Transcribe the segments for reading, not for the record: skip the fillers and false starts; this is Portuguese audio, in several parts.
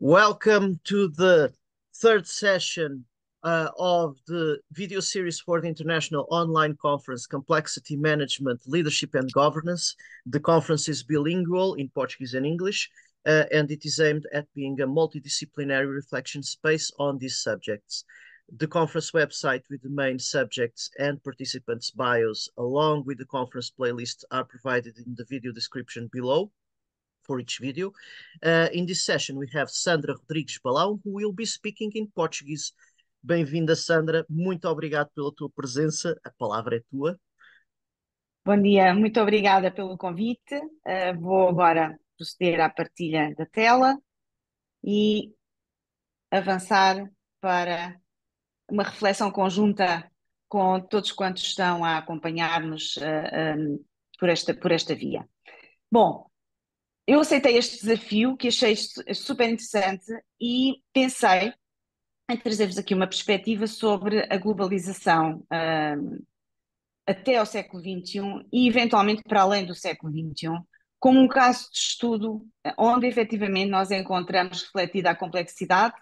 Welcome to the third session of the video series for the International Online Conference, Complexity Management, Leadership and Governance. The conference is bilingual in Portuguese and English, and it is aimed at being a multidisciplinary reflection space on these subjects. The conference website with the main subjects and participants' bios, along with the conference playlist, are provided in the video description below for each video. In this session, we have Sandra Rodrigues Balão, who will be speaking in Portuguese. Bem-vinda, Sandra. Muito obrigado pela tua presença. A palavra é tua. Bom dia, muito obrigada pelo convite. Vou agora proceder à partilha da tela e avançar para uma reflexão conjunta com todos quantos estão a acompanhar-nos por esta via. Bom, eu aceitei este desafio, que achei super interessante e pensei em trazer-vos aqui uma perspectiva sobre a globalização até ao século XXI e eventualmente para além do século XXI, como um caso de estudo onde efetivamente nós encontramos refletida a complexidade,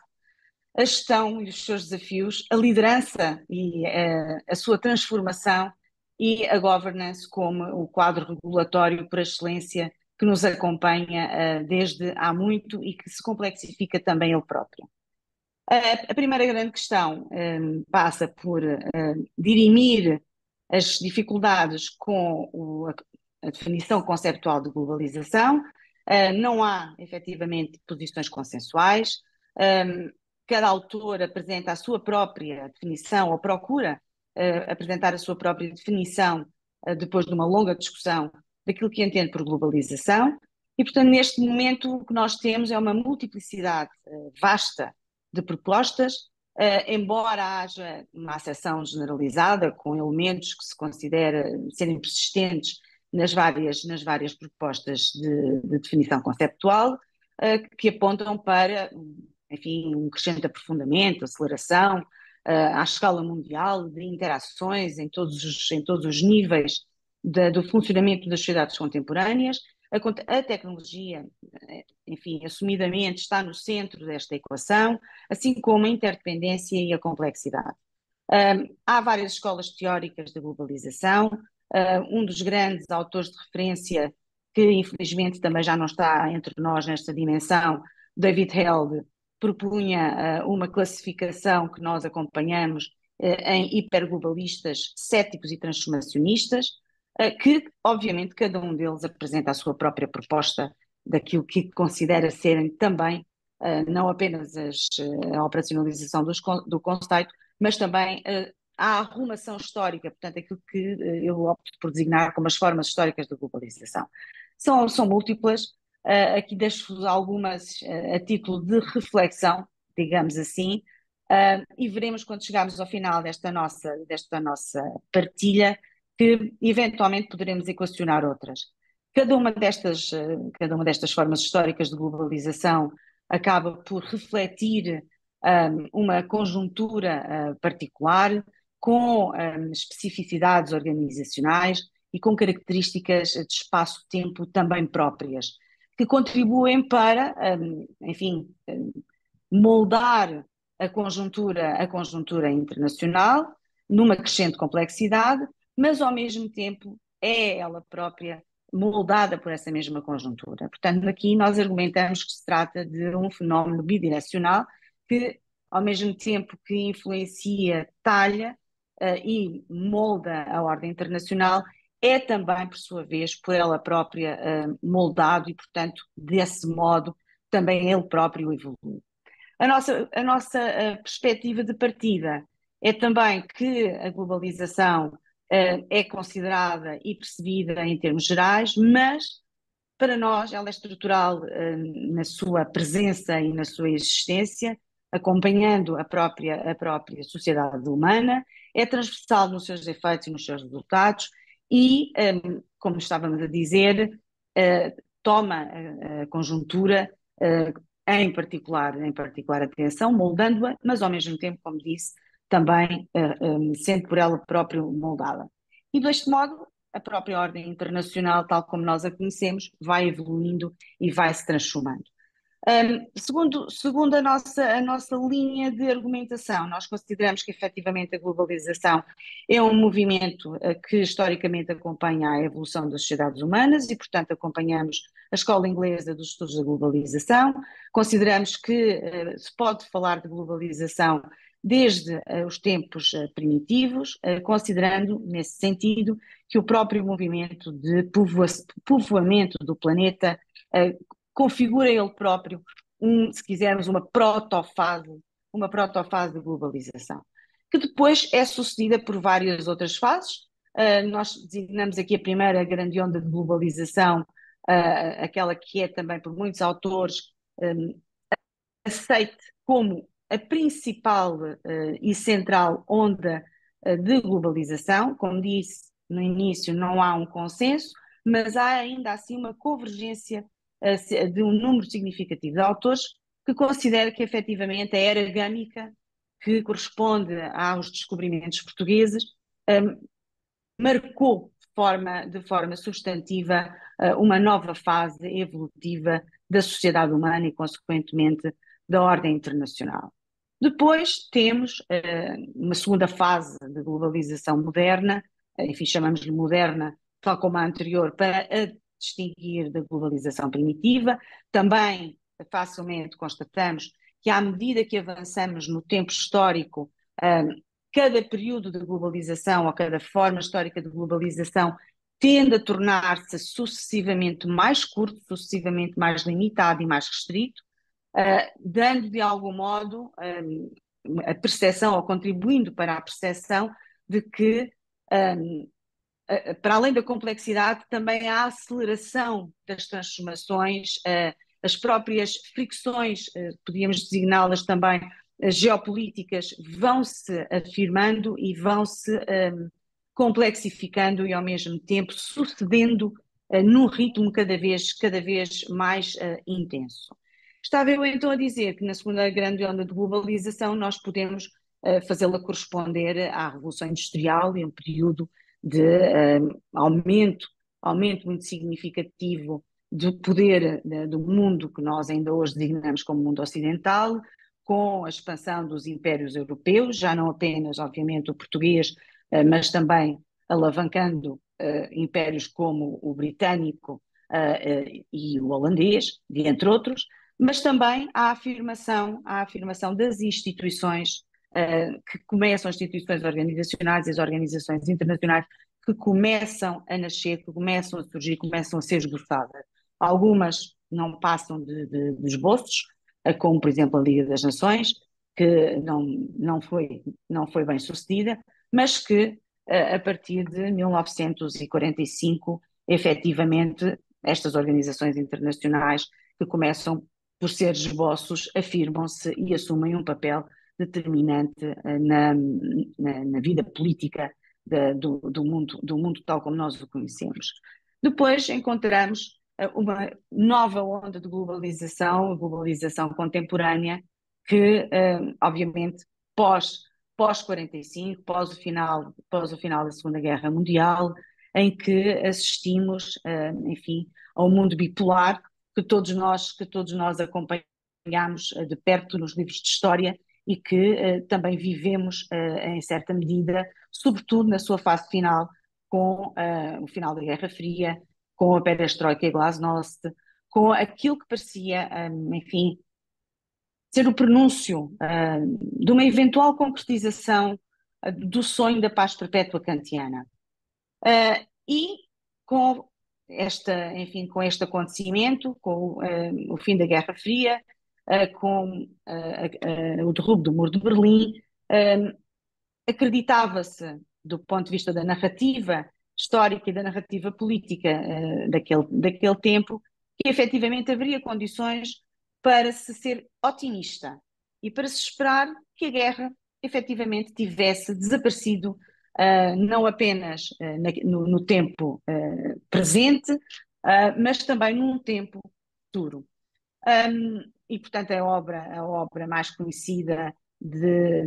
a gestão e os seus desafios, a liderança e a sua transformação e a governance como o quadro regulatório por excelência que nos acompanha desde há muito e que se complexifica também ele próprio. A primeira grande questão passa por dirimir as dificuldades com a definição conceptual de globalização. Não há, efetivamente, posições consensuais. Cada autor apresenta a sua própria definição ou procura apresentar a sua própria definição depois de uma longa discussão daquilo que entende por globalização. E, portanto, neste momento o que nós temos é uma multiplicidade vasta de propostas, embora haja uma acessão generalizada com elementos que se considera serem persistentes nas várias propostas de definição conceptual, que apontam para, enfim, um crescente aprofundamento, aceleração, à escala mundial de interações em todos os níveis do funcionamento das sociedades contemporâneas. A tecnologia, enfim, assumidamente está no centro desta equação, assim como a interdependência e a complexidade. Há várias escolas teóricas da globalização. Um dos grandes autores de referência, que infelizmente também já não está entre nós nesta dimensão, David Held, propunha uma classificação que nós acompanhamos em hiperglobalistas, céticos e transformacionistas, que, obviamente, cada um deles apresenta a sua própria proposta daquilo que considera serem também, não apenas a operacionalização do conceito, mas também a arrumação histórica, portanto, aquilo que eu opto por designar como as formas históricas da globalização. São múltiplas, aqui deixo-vos algumas a título de reflexão, digamos assim, e veremos quando chegarmos ao final desta nossa partilha, que eventualmente poderemos equacionar outras. Cada uma destas formas históricas de globalização acaba por refletir uma conjuntura particular, com especificidades organizacionais e com características de espaço-tempo também próprias, que contribuem para, enfim, moldar a conjuntura internacional numa crescente complexidade, mas ao mesmo tempo é ela própria moldada por essa mesma conjuntura. Portanto, aqui nós argumentamos que se trata de um fenómeno bidirecional que, ao mesmo tempo que influencia, talha e molda a ordem internacional, é também, por sua vez, por ela própria moldado e, portanto, desse modo, também ele próprio evolui. A nossa perspectiva de partida é também que a globalização é considerada e percebida em termos gerais, mas para nós ela é estrutural na sua presença e na sua existência, acompanhando a própria sociedade humana, é transversal nos seus efeitos e nos seus resultados e, como estávamos a dizer, toma a conjuntura em particular atenção, moldando-a, mas ao mesmo tempo, como disse, também sendo por ela própria moldada. E deste modo, a própria ordem internacional, tal como nós a conhecemos, vai evoluindo e vai se transformando. Segundo a nossa linha de argumentação, nós consideramos que efetivamente a globalização é um movimento que historicamente acompanha a evolução das sociedades humanas e, portanto, acompanhamos a Escola Inglesa dos Estudos da Globalização. Consideramos que se pode falar de globalização desde os tempos primitivos, considerando, nesse sentido, que o próprio movimento de povoamento do planeta configura ele próprio, se quisermos, uma protofase de globalização, que depois é sucedida por várias outras fases. Nós designamos aqui a primeira grande onda de globalização, aquela que é também por muitos autores aceite como a principal e central onda de globalização. Como disse no início, não há um consenso, mas há ainda assim uma convergência de um número significativo de autores que considera que efetivamente a era gâmica, que corresponde aos descobrimentos portugueses, marcou de forma substantiva uma nova fase evolutiva da sociedade humana e, consequentemente, da ordem internacional. Depois temos uma segunda fase de globalização moderna, enfim, chamamos-lhe moderna, tal como a anterior, para a distinguir da globalização primitiva. Também facilmente constatamos que, à medida que avançamos no tempo histórico, cada período de globalização ou cada forma histórica de globalização tende a tornar-se sucessivamente mais curto, sucessivamente mais limitado e mais restrito, dando de algum modo a percepção ou contribuindo para a percepção de que para além da complexidade, também há a aceleração das transformações, as próprias fricções, podíamos designá-las também, geopolíticas, vão-se afirmando e vão-se complexificando e, ao mesmo tempo, sucedendo num ritmo cada vez mais intenso. Estava eu então a dizer que na segunda grande onda de globalização nós podemos fazê-la corresponder à Revolução Industrial e um período de aumento muito significativo do poder do mundo que nós ainda hoje designamos como mundo ocidental, com a expansão dos impérios europeus, já não apenas, obviamente, o português, mas também alavancando impérios como o britânico e o holandês, entre outros, mas também a afirmação das instituições que começam, as instituições organizacionais e as organizações internacionais que começam a nascer, que começam a surgir, começam a ser esboçadas. Algumas não passam de esboços, como por exemplo a Liga das Nações, que não foi bem sucedida, mas que a partir de 1945, efetivamente, estas organizações internacionais que começam por ser esboços, afirmam-se e assumem um papel determinante na vida política do mundo tal como nós o conhecemos. Depois encontramos uma nova onda de globalização, a globalização contemporânea, que obviamente pós 45, pós o final da Segunda Guerra Mundial, em que assistimos, enfim, a um mundo bipolar que todos nós acompanhamos de perto nos livros de história e que também vivemos em certa medida, sobretudo na sua fase final, com o final da Guerra Fria, com a perestroika e glasnost, com aquilo que parecia, enfim, ser o prenúncio de uma eventual concretização do sonho da paz perpétua kantiana. E com com este acontecimento, com o fim da Guerra Fria, com o derrubo do Muro de Berlim, acreditava-se, do ponto de vista da narrativa histórica e da narrativa política daquele tempo, que efetivamente haveria condições para se ser otimista e para se esperar que a guerra efetivamente tivesse desaparecido, não apenas no tempo presente, mas também num tempo futuro. E, portanto, a obra mais conhecida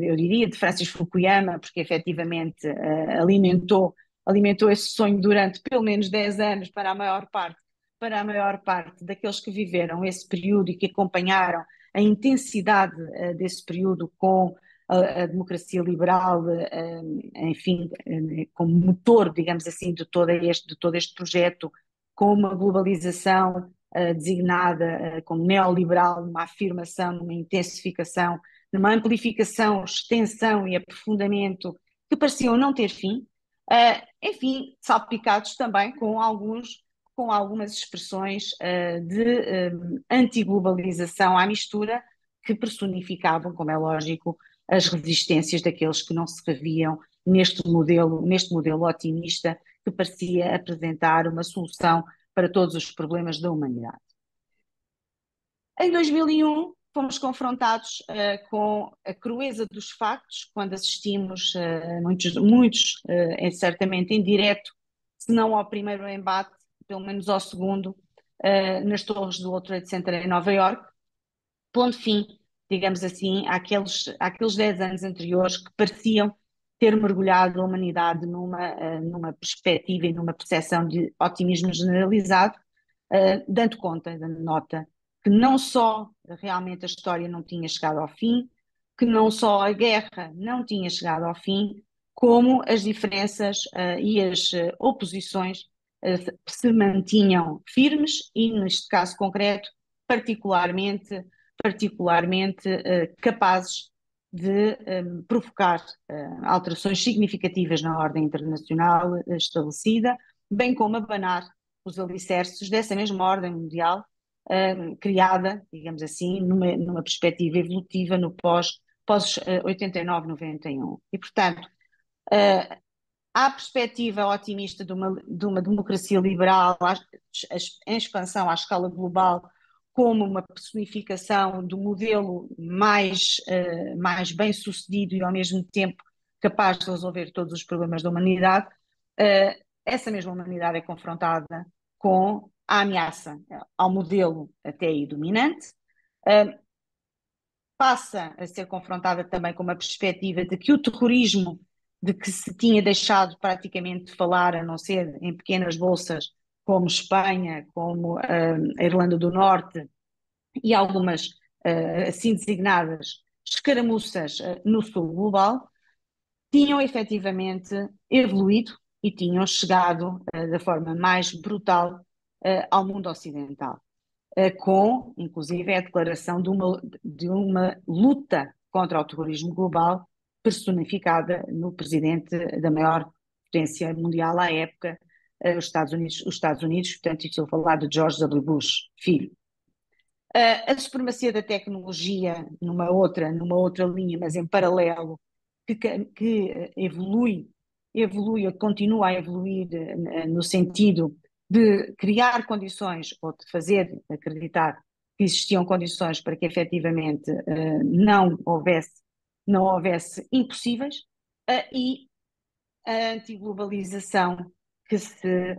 eu diria, de Francis Fukuyama, porque efetivamente alimentou esse sonho durante pelo menos 10 anos para a maior parte para a maior parte daqueles que viveram esse período e que acompanharam a intensidade desse período com a democracia liberal, enfim, como motor, digamos assim, de todo este projeto, com uma globalização designada como neoliberal, numa afirmação, numa intensificação, numa amplificação, extensão e aprofundamento que pareciam não ter fim, enfim, salpicados também com algumas expressões de antiglobalização à mistura que personificavam, como é lógico, as resistências daqueles que não se reviam neste modelo otimista que parecia apresentar uma solução para todos os problemas da humanidade. Em 2001, fomos confrontados com a crueza dos factos, quando assistimos, muitos certamente em direto, se não ao primeiro embate, pelo menos ao segundo, nas torres do World Trade Center em Nova Iorque, pondo fim, digamos assim, àqueles 10 anos anteriores que pareciam ter mergulhado a humanidade numa perspectiva e numa percepção de otimismo generalizado, dando conta, dando nota, que não só realmente a história não tinha chegado ao fim, que não só a guerra não tinha chegado ao fim, como as diferenças e as oposições se mantinham firmes e, neste caso concreto, particularmente capazes de provocar alterações significativas na ordem internacional estabelecida, bem como abanar os alicerces dessa mesma ordem mundial criada, digamos assim, numa perspectiva evolutiva no pós 89, 91. E, portanto, à perspectiva otimista de uma democracia liberal em expansão à escala global, como uma personificação do modelo mais bem sucedido e ao mesmo tempo capaz de resolver todos os problemas da humanidade, essa mesma humanidade é confrontada com a ameaça ao modelo até aí dominante, passa a ser confrontada também com uma perspectiva de que o terrorismo de que se tinha deixado praticamente de falar, a não ser em pequenas bolsas como Espanha, como a Irlanda do Norte e algumas assim designadas escaramuças no sul global, tinham efetivamente evoluído e tinham chegado da forma mais brutal ao mundo ocidental, com, inclusive, a declaração de uma luta contra o terrorismo global personificada no presidente da maior potência mundial à época, os Estados Unidos, portanto, estou a falar de George W. Bush, filho. A supremacia da tecnologia numa outra linha, mas em paralelo, que evolui, continua a evoluir no sentido de criar condições ou de fazer acreditar que existiam condições para que efetivamente não houvesse impossíveis, e a antiglobalização que se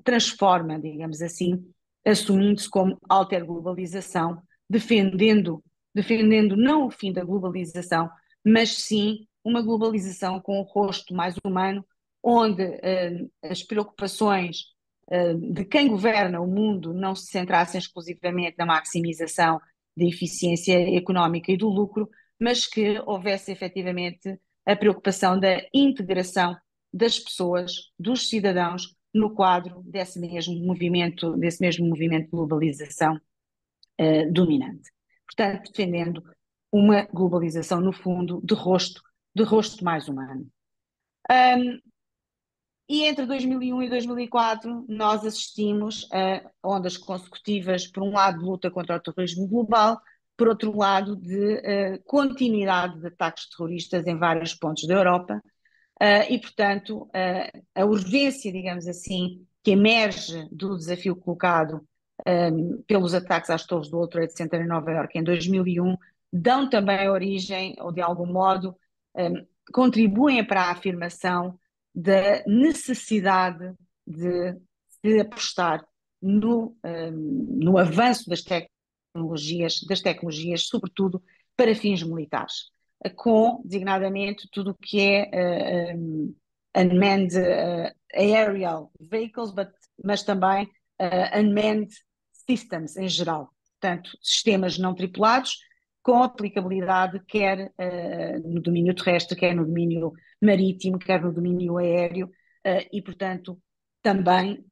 transforma, digamos assim, assumindo-se como alterglobalização, defendendo não o fim da globalização, mas sim uma globalização com um rosto mais humano, onde as preocupações de quem governa o mundo não se centrassem exclusivamente na maximização da eficiência económica e do lucro, mas que houvesse efetivamente a preocupação da integração das pessoas, dos cidadãos, no quadro desse mesmo movimento de globalização dominante. Portanto, defendendo uma globalização, no fundo, de rosto mais humano. E entre 2001 e 2004, nós assistimos a ondas consecutivas, por um lado, de luta contra o terrorismo global, por outro lado, de continuidade de ataques terroristas em vários pontos da Europa. E, portanto, a urgência, digamos assim, que emerge do desafio colocado pelos ataques às torres do World Trade Center em Nova Iorque em 2001, dão também origem, ou de algum modo, contribuem para a afirmação da necessidade de se apostar no avanço das tecnologias, sobretudo para fins militares, com, designadamente, tudo o que é unmanned aerial vehicles, mas também unmanned systems em geral, portanto, sistemas não tripulados com aplicabilidade quer no domínio terrestre, quer no domínio marítimo, quer no domínio aéreo, e, portanto, também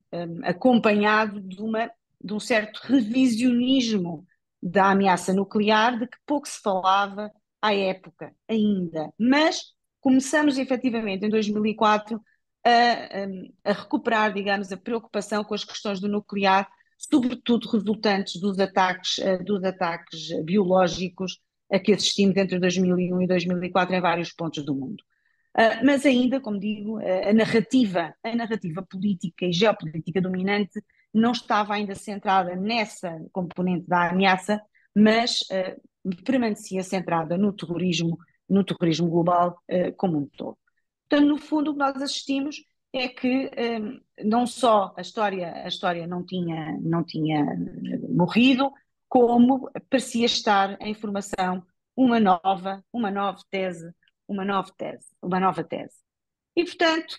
acompanhado de um certo revisionismo da ameaça nuclear, de que pouco se falava à época ainda. Mas começamos efetivamente em 2004 a recuperar, digamos, a preocupação com as questões do nuclear, sobretudo resultantes dos ataques biológicos a que assistimos entre 2001 e 2004 em vários pontos do mundo. Mas ainda, como digo, a narrativa política e geopolítica dominante não estava ainda centrada nessa componente da ameaça, mas permanecia centrada no terrorismo global como um todo. Portanto, no fundo, o que nós assistimos é que não só a história não tinha morrido, como parecia estar em formação uma nova tese, uma nova tese. E, portanto,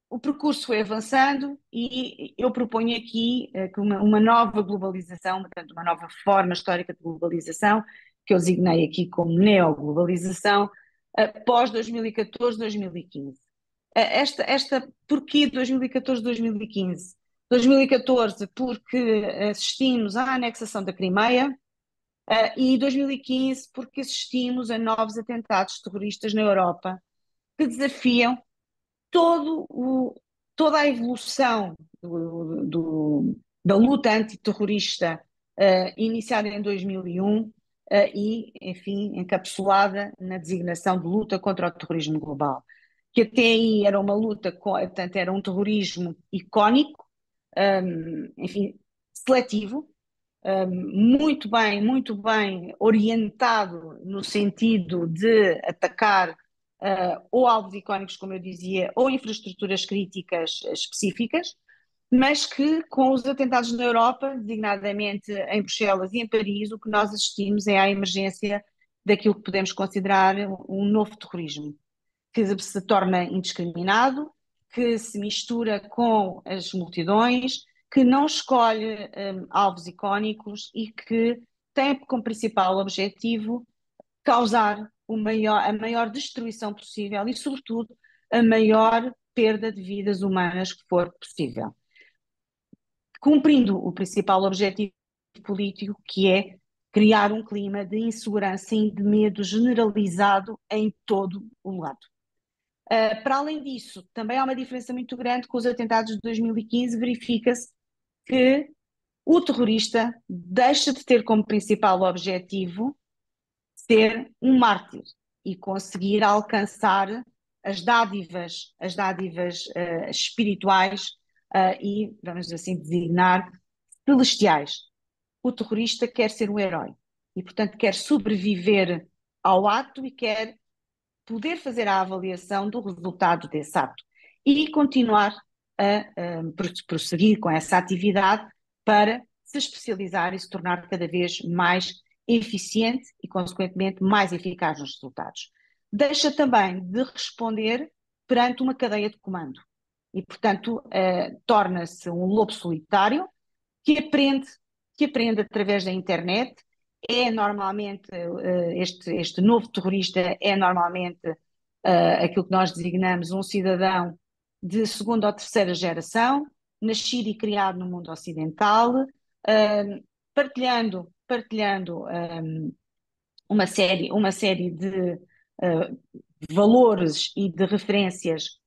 o percurso foi avançando e eu proponho aqui que uma nova globalização, portanto, uma nova forma histórica de globalização, que eu designei aqui como neoglobalização, pós-2014, 2015. Porquê 2014, 2015? 2014 porque assistimos à anexação da Crimeia, e 2015 porque assistimos a novos atentados terroristas na Europa que desafiam todo toda a evolução da luta antiterrorista iniciada em 2001 e, enfim, encapsulada na designação de luta contra o terrorismo global, que até aí era uma luta, portanto, era um terrorismo icónico, enfim, seletivo, muito bem orientado no sentido de atacar ou alvos icónicos, como eu dizia, ou infraestruturas críticas específicas, mas que com os atentados na Europa, designadamente em Bruxelas e em Paris, o que nós assistimos é à emergência daquilo que podemos considerar um novo terrorismo, que se torna indiscriminado, que se mistura com as multidões, que não escolhe alvos icónicos e que tem como principal objetivo causar a maior destruição possível e, sobretudo, a maior perda de vidas humanas que for possível, cumprindo o principal objetivo político, que é criar um clima de insegurança e de medo generalizado em todo o lado. Para além disso, também há uma diferença muito grande com os atentados de 2015, verifica-se que o terrorista deixa de ter como principal objetivo ser um mártir e conseguir alcançar as dádivas espirituais e, vamos assim designar, celestiais. O terrorista quer ser um herói e, portanto, quer sobreviver ao ato e quer poder fazer a avaliação do resultado desse ato e continuar a prosseguir com essa atividade para se especializar e se tornar cada vez mais eficiente e, consequentemente, mais eficaz nos resultados. Deixa também de responder perante uma cadeia de comando e, portanto, torna-se um lobo solitário que aprende através da internet. É normalmente, este novo terrorista é normalmente aquilo que nós designamos um cidadão de segunda ou terceira geração, nascido e criado no mundo ocidental, partilhando uma série de valores e de referências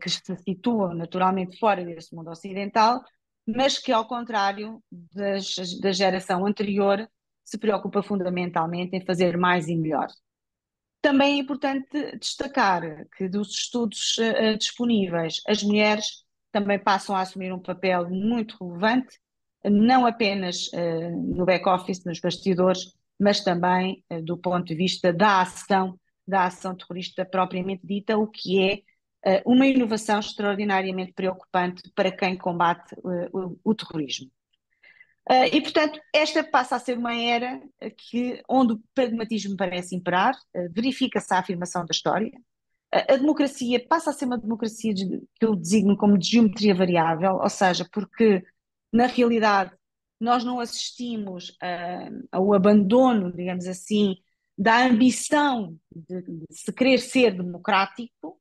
que se situam naturalmente fora desse mundo ocidental, mas que, ao contrário da geração anterior, se preocupa fundamentalmente em fazer mais e melhor. Também é importante destacar que dos estudos disponíveis, as mulheres também passam a assumir um papel muito relevante, não apenas no back-office, nos bastidores, mas também do ponto de vista da ação terrorista propriamente dita, o que é uma inovação extraordinariamente preocupante para quem combate o terrorismo. E, portanto, esta passa a ser uma era onde o pragmatismo parece imperar, verifica-se a afirmação da história, a democracia passa a ser uma democracia que eu designo como de geometria variável, ou seja, porque Na realidade, nós não assistimos ao abandono, digamos assim, da ambição de se querer ser democrático,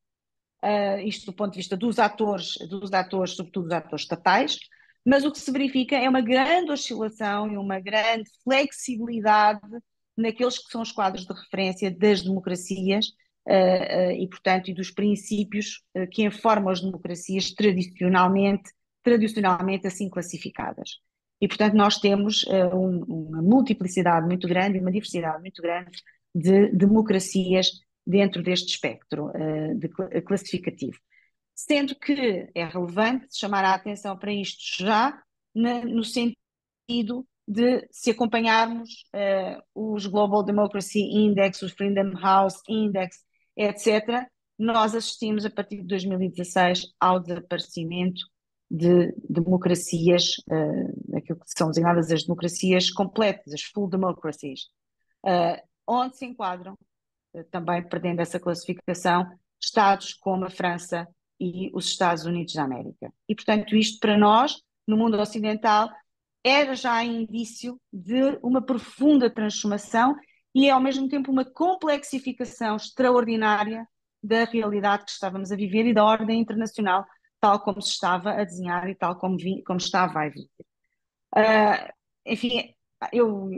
isto do ponto de vista dos atores, sobretudo dos atores estatais, mas o que se verifica é uma grande oscilação e uma grande flexibilidade naqueles que são os quadros de referência das democracias e, portanto, e dos princípios que informam as democracias tradicionalmente assim classificadas. E, portanto, nós temos uma multiplicidade muito grande e uma diversidade muito grande de democracias dentro deste espectro classificativo. Sendo que é relevante chamar a atenção para isto já, no sentido de, se acompanharmos os Global Democracy Index, os Freedom House Index, etc., nós assistimos a partir de 2016 ao desaparecimento de democracias, aquilo que são designadas as democracias completas, as full democracies, onde se enquadram, também perdendo essa classificação, Estados como a França e os Estados Unidos da América. E, portanto, isto para nós, no mundo ocidental, era já indício de uma profunda transformação e é, ao mesmo tempo, uma complexificação extraordinária da realidade que estávamos a viver e da ordem internacional, tal como se estava a desenhar e tal como estava a vir. Enfim, eu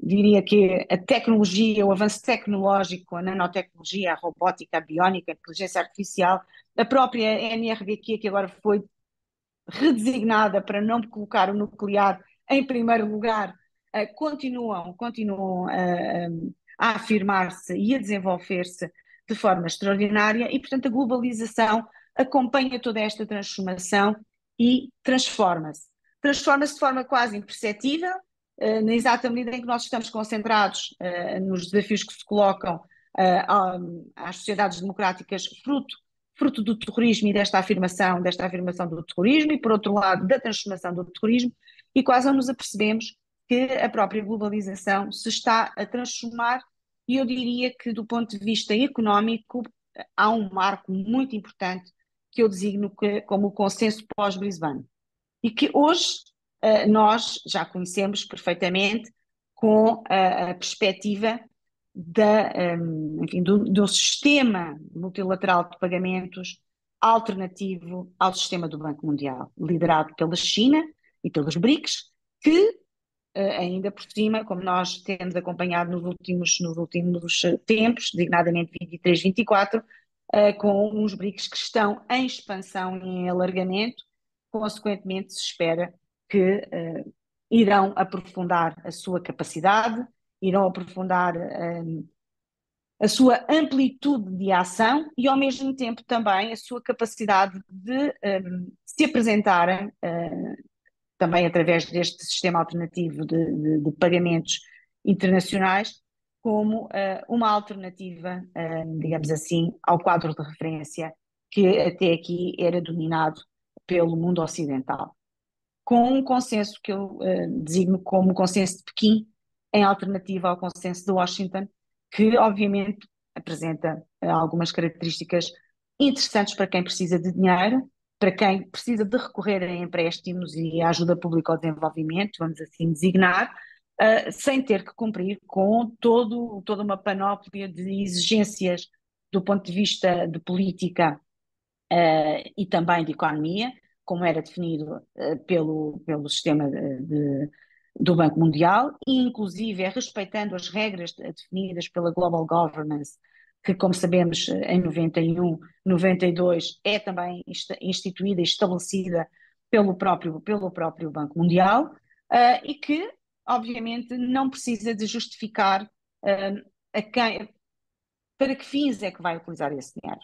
diria que a tecnologia, o avanço tecnológico, a nanotecnologia, a robótica, a biónica, a inteligência artificial, a própria NRDQ, que agora foi redesignada para não colocar o nuclear em primeiro lugar, continuam a afirmar-se e a desenvolver-se de forma extraordinária e, portanto, a globalização acompanha toda esta transformação e transforma-se. Transforma-se de forma quase imperceptível, na exata medida em que nós estamos concentrados nos desafios que se colocam às sociedades democráticas, fruto do terrorismo e desta afirmação do terrorismo, e por outro lado da transformação do terrorismo, e quase não nos apercebemos que a própria globalização se está a transformar, e eu diria que do ponto de vista económico há um marco muito importante que eu designo como o consenso pós-Brisbane, e que hoje nós já conhecemos perfeitamente com a perspectiva enfim, do sistema multilateral de pagamentos alternativo ao sistema do Banco Mundial, liderado pela China e pelos BRICS, que ainda por cima, como nós temos acompanhado nos últimos tempos, designadamente 23, 24, com uns BRICS que estão em expansão e em alargamento, consequentemente se espera que irão aprofundar a sua capacidade, irão aprofundar a sua amplitude de ação e, ao mesmo tempo, também a sua capacidade de se apresentarem, também através deste sistema alternativo de pagamentos internacionais, como uma alternativa, digamos assim, ao quadro de referência que até aqui era dominado pelo mundo ocidental, com um consenso que eu designo como o consenso de Pequim, em alternativa ao consenso de Washington, que obviamente apresenta algumas características interessantes para quem precisa de dinheiro, para quem precisa de recorrer a empréstimos e a ajuda pública ao desenvolvimento, vamos assim designar, sem ter que cumprir com toda uma panóplia de exigências do ponto de vista de política e também de economia, como era definido pelo sistema do Banco Mundial, e inclusive respeitando as regras definidas pela Global Governance, que, como sabemos, em 91, 92 é também instituída e estabelecida pelo próprio Banco Mundial, e que, obviamente, não precisa de justificar para que fins é que vai utilizar esse dinheiro.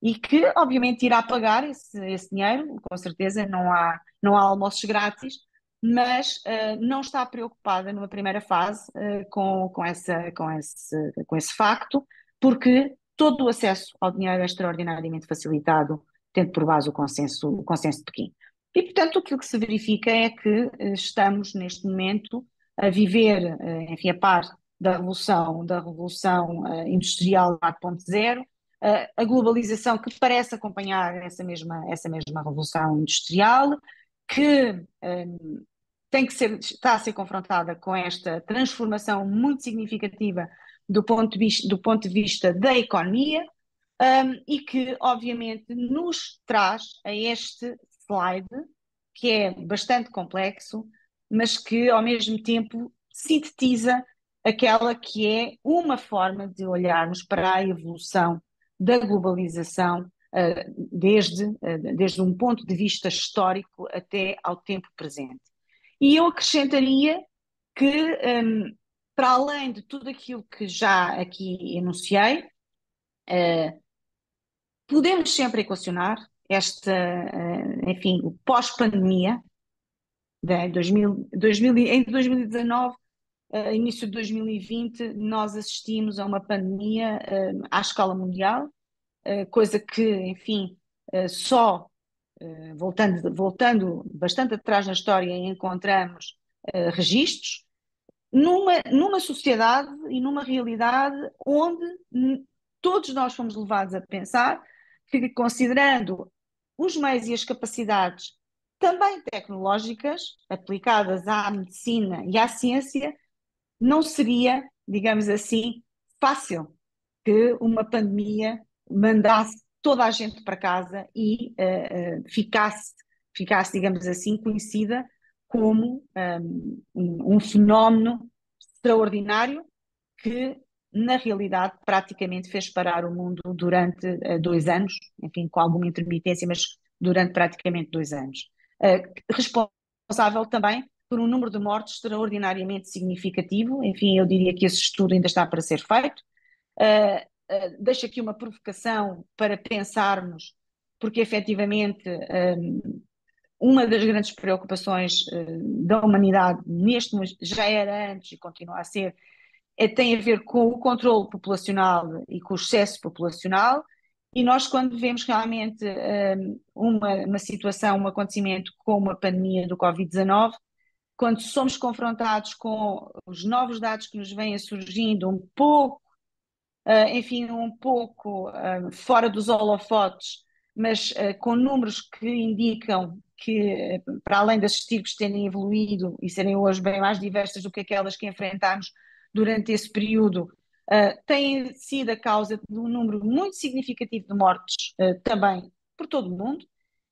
E que, obviamente, irá pagar esse dinheiro, com certeza, não há almoços grátis, mas não está preocupada numa primeira fase com esse facto, porque todo o acesso ao dinheiro é extraordinariamente facilitado, tendo por base o consenso de Pequim. E, portanto, aquilo que se verifica é que estamos, neste momento, a viver, enfim, a par da revolução industrial 4.0, a globalização que parece acompanhar essa mesma revolução industrial, que está a ser confrontada com esta transformação muito significativa do ponto de vista da economia, e que, obviamente, nos traz a este slide, que é bastante complexo, mas que, ao mesmo tempo, sintetiza aquela que é uma forma de olharmos para a evolução da globalização, desde um ponto de vista histórico até ao tempo presente. E eu acrescentaria que, para além de tudo aquilo que já aqui enunciei, podemos sempre equacionar enfim, o pós-pandemia, em 2019, início de 2020, nós assistimos a uma pandemia à escala mundial, coisa que, enfim, só voltando bastante atrás na história, encontramos registros numa sociedade e numa realidade onde todos nós fomos levados a pensar que, considerando os meios e as capacidades também tecnológicas aplicadas à medicina e à ciência, não seria, digamos assim, fácil que uma pandemia mandasse toda a gente para casa e ficasse, digamos assim, conhecida como um fenómeno extraordinário que, na realidade, praticamente fez parar o mundo durante 2 anos, enfim, com alguma intermitência, mas durante praticamente 2 anos. Responsável também por um número de mortes extraordinariamente significativo. Enfim, eu diria que esse estudo ainda está para ser feito. Deixo aqui uma provocação para pensarmos, porque efetivamente uma das grandes preocupações da humanidade neste já era antes e continua a ser, tem a ver com o controle populacional e com o excesso populacional, e nós quando vemos realmente uma situação, um acontecimento como a pandemia do Covid-19, quando somos confrontados com os novos dados que nos vêm surgindo um pouco, enfim, um pouco fora dos holofotes, mas com números que indicam que, para além das estirpes terem evoluído e serem hoje bem mais diversas do que aquelas que enfrentámos durante esse período, têm sido a causa de um número muito significativo de mortes também por todo o mundo.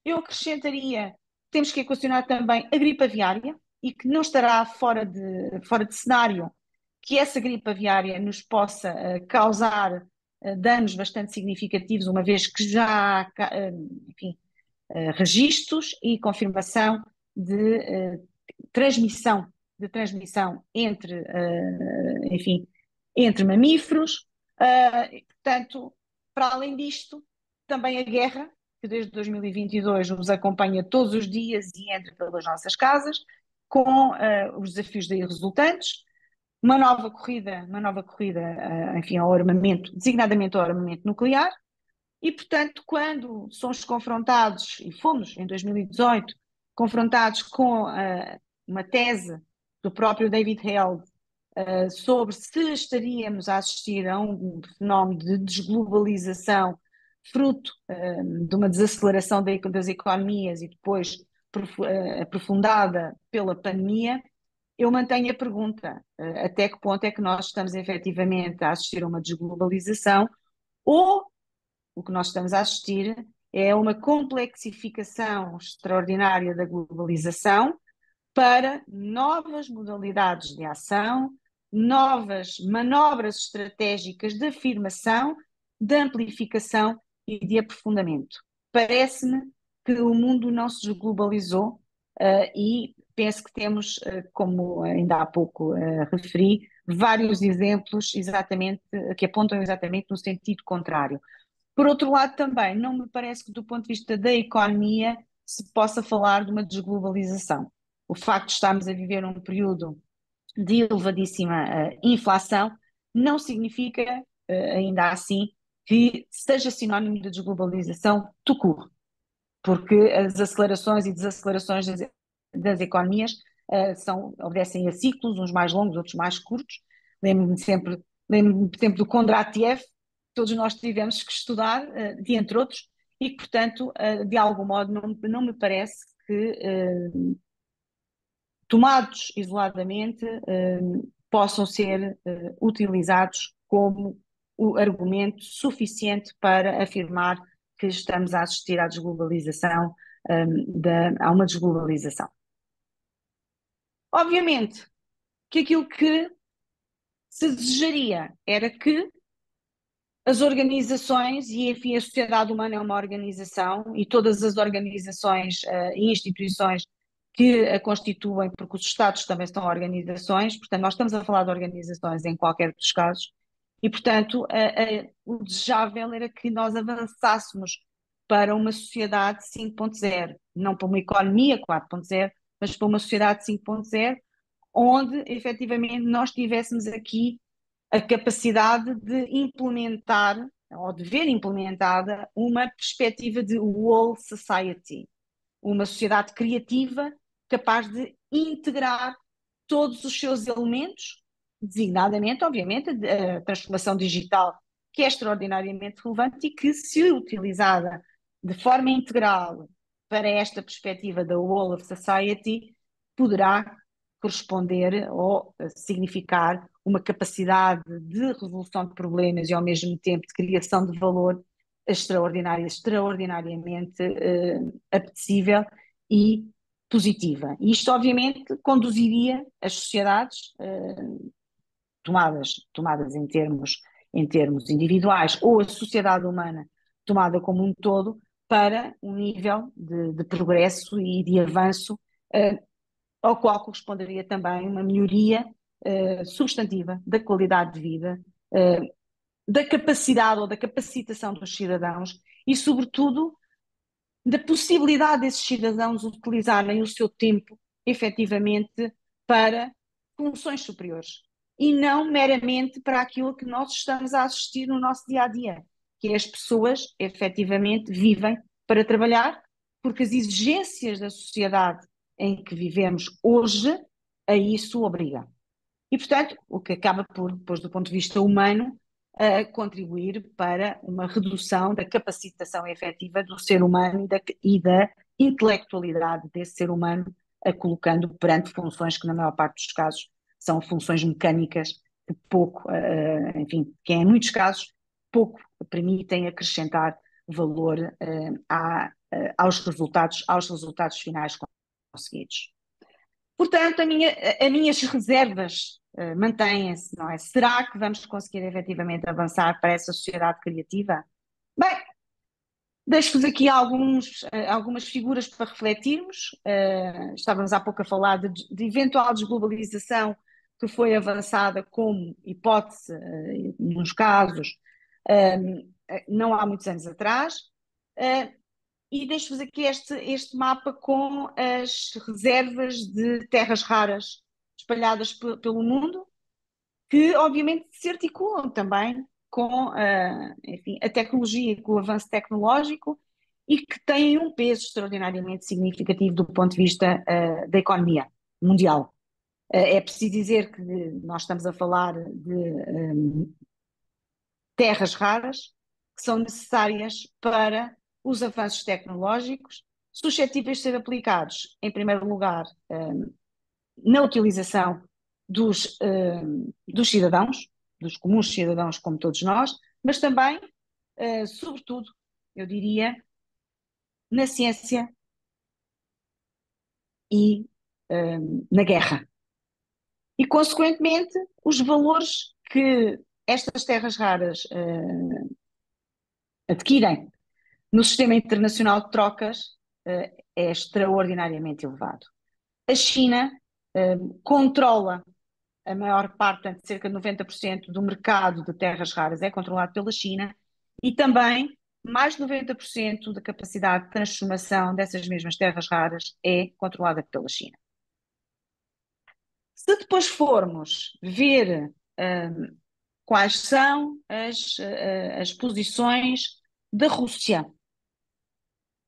Eu acrescentaria, temos que equacionar também a gripe aviária, e que não estará fora de cenário que essa gripe aviária nos possa causar danos bastante significativos, uma vez que já há, enfim, registros e confirmação de transmissão, entre, enfim, entre mamíferos. Portanto, para além disto, também a guerra, que desde 2022 nos acompanha todos os dias e entra pelas nossas casas, com os desafios daí resultantes, uma nova corrida, enfim, ao armamento, designadamente ao armamento nuclear, e, portanto, quando somos confrontados, e fomos em 2018, confrontados com uma tese do próprio David Held sobre se estaríamos a assistir a um fenómeno de desglobalização fruto de uma desaceleração das economias e depois aprofundada pela pandemia, eu mantenho a pergunta, até que ponto é que nós estamos efetivamente a assistir a uma desglobalização, ou o que nós estamos a assistir é uma complexificação extraordinária da globalização para novas modalidades de ação, novas manobras estratégicas de afirmação, de amplificação e de aprofundamento. Parece-me que o mundo não se desglobalizou e penso que temos, como ainda há pouco referi, vários exemplos que apontam exatamente no sentido contrário. Por outro lado, também, não me parece que, do ponto de vista da economia, se possa falar de uma desglobalização. O facto de estarmos a viver um período de elevadíssima inflação não significa, ainda assim, que seja sinónimo de desglobalização tout court, porque as acelerações e desacelerações das economias obedecem a ciclos, uns mais longos, outros mais curtos. Lembro-me sempre do Kondratiev, todos nós tivemos que estudar, de entre outros, e que, portanto, de algum modo, não me parece que, tomados isoladamente, possam ser utilizados como o argumento suficiente para afirmar que estamos a assistir à desglobalização, a uma desglobalização. Obviamente que aquilo que se desejaria era que as organizações, e enfim, a sociedade humana é uma organização, e todas as organizações e instituições que a constituem, porque os Estados também são organizações, portanto, nós estamos a falar de organizações em qualquer dos casos, e, portanto, o desejável era que nós avançássemos para uma sociedade 5.0, não para uma economia 4.0, mas para uma sociedade 5.0, onde efetivamente nós tivéssemos aqui a capacidade de implementar, ou de ver implementada, uma perspectiva de whole society, uma sociedade criativa capaz de integrar todos os seus elementos, designadamente, obviamente, a transformação digital, que é extraordinariamente relevante e que, se utilizada de forma integral para esta perspectiva da whole of society, poderá corresponder ou significar uma capacidade de resolução de problemas e, ao mesmo tempo, de criação de valor extraordinária, extraordinariamente apetecível e positiva. E isto, obviamente, conduziria as sociedades tomadas em termos individuais, ou a sociedade humana tomada como um todo, para um nível de progresso e de avanço ao qual corresponderia também uma melhoria substantiva da qualidade de vida, da capacidade ou da capacitação dos cidadãos e, sobretudo, da possibilidade desses cidadãos utilizarem o seu tempo efetivamente para funções superiores e não meramente para aquilo que nós estamos a assistir no nosso dia a dia, que é as pessoas efetivamente vivem para trabalhar, porque as exigências da sociedade em que vivemos hoje a isso obrigam. E, portanto, o que acaba por, depois do ponto de vista humano, contribuir para uma redução da capacitação efetiva do ser humano e da intelectualidade desse ser humano, colocando perante funções que, na maior parte dos casos, são funções mecânicas que pouco, enfim, que em muitos casos, pouco permitem acrescentar valor aos resultados finais conseguidos. Portanto, as minhas reservas mantêm-se, não é? Será que vamos conseguir efetivamente avançar para essa sociedade criativa? Bem, deixo-vos aqui algumas figuras para refletirmos. Estávamos há pouco a falar de eventual desglobalização que foi avançada como hipótese, nos casos, não há muitos anos atrás. E deixo-vos aqui este mapa com as reservas de terras raras espalhadas pelo mundo, que obviamente se articulam também com enfim, a tecnologia, com o avanço tecnológico e que têm um peso extraordinariamente significativo do ponto de vista da economia mundial. É preciso dizer que nós estamos a falar de terras raras que são necessárias para os avanços tecnológicos, suscetíveis de ser aplicados, em primeiro lugar, na utilização dos cidadãos, dos comuns cidadãos como todos nós, mas também, sobretudo, eu diria, na ciência e na guerra. E, consequentemente, os valores que estas terras raras adquirem no sistema internacional de trocas é extraordinariamente elevado. A China controla a maior parte, portanto, cerca de 90% do mercado de terras raras é controlado pela China e também mais de 90% da capacidade de transformação dessas mesmas terras raras é controlada pela China. Se depois formos ver quais são as posições da Rússia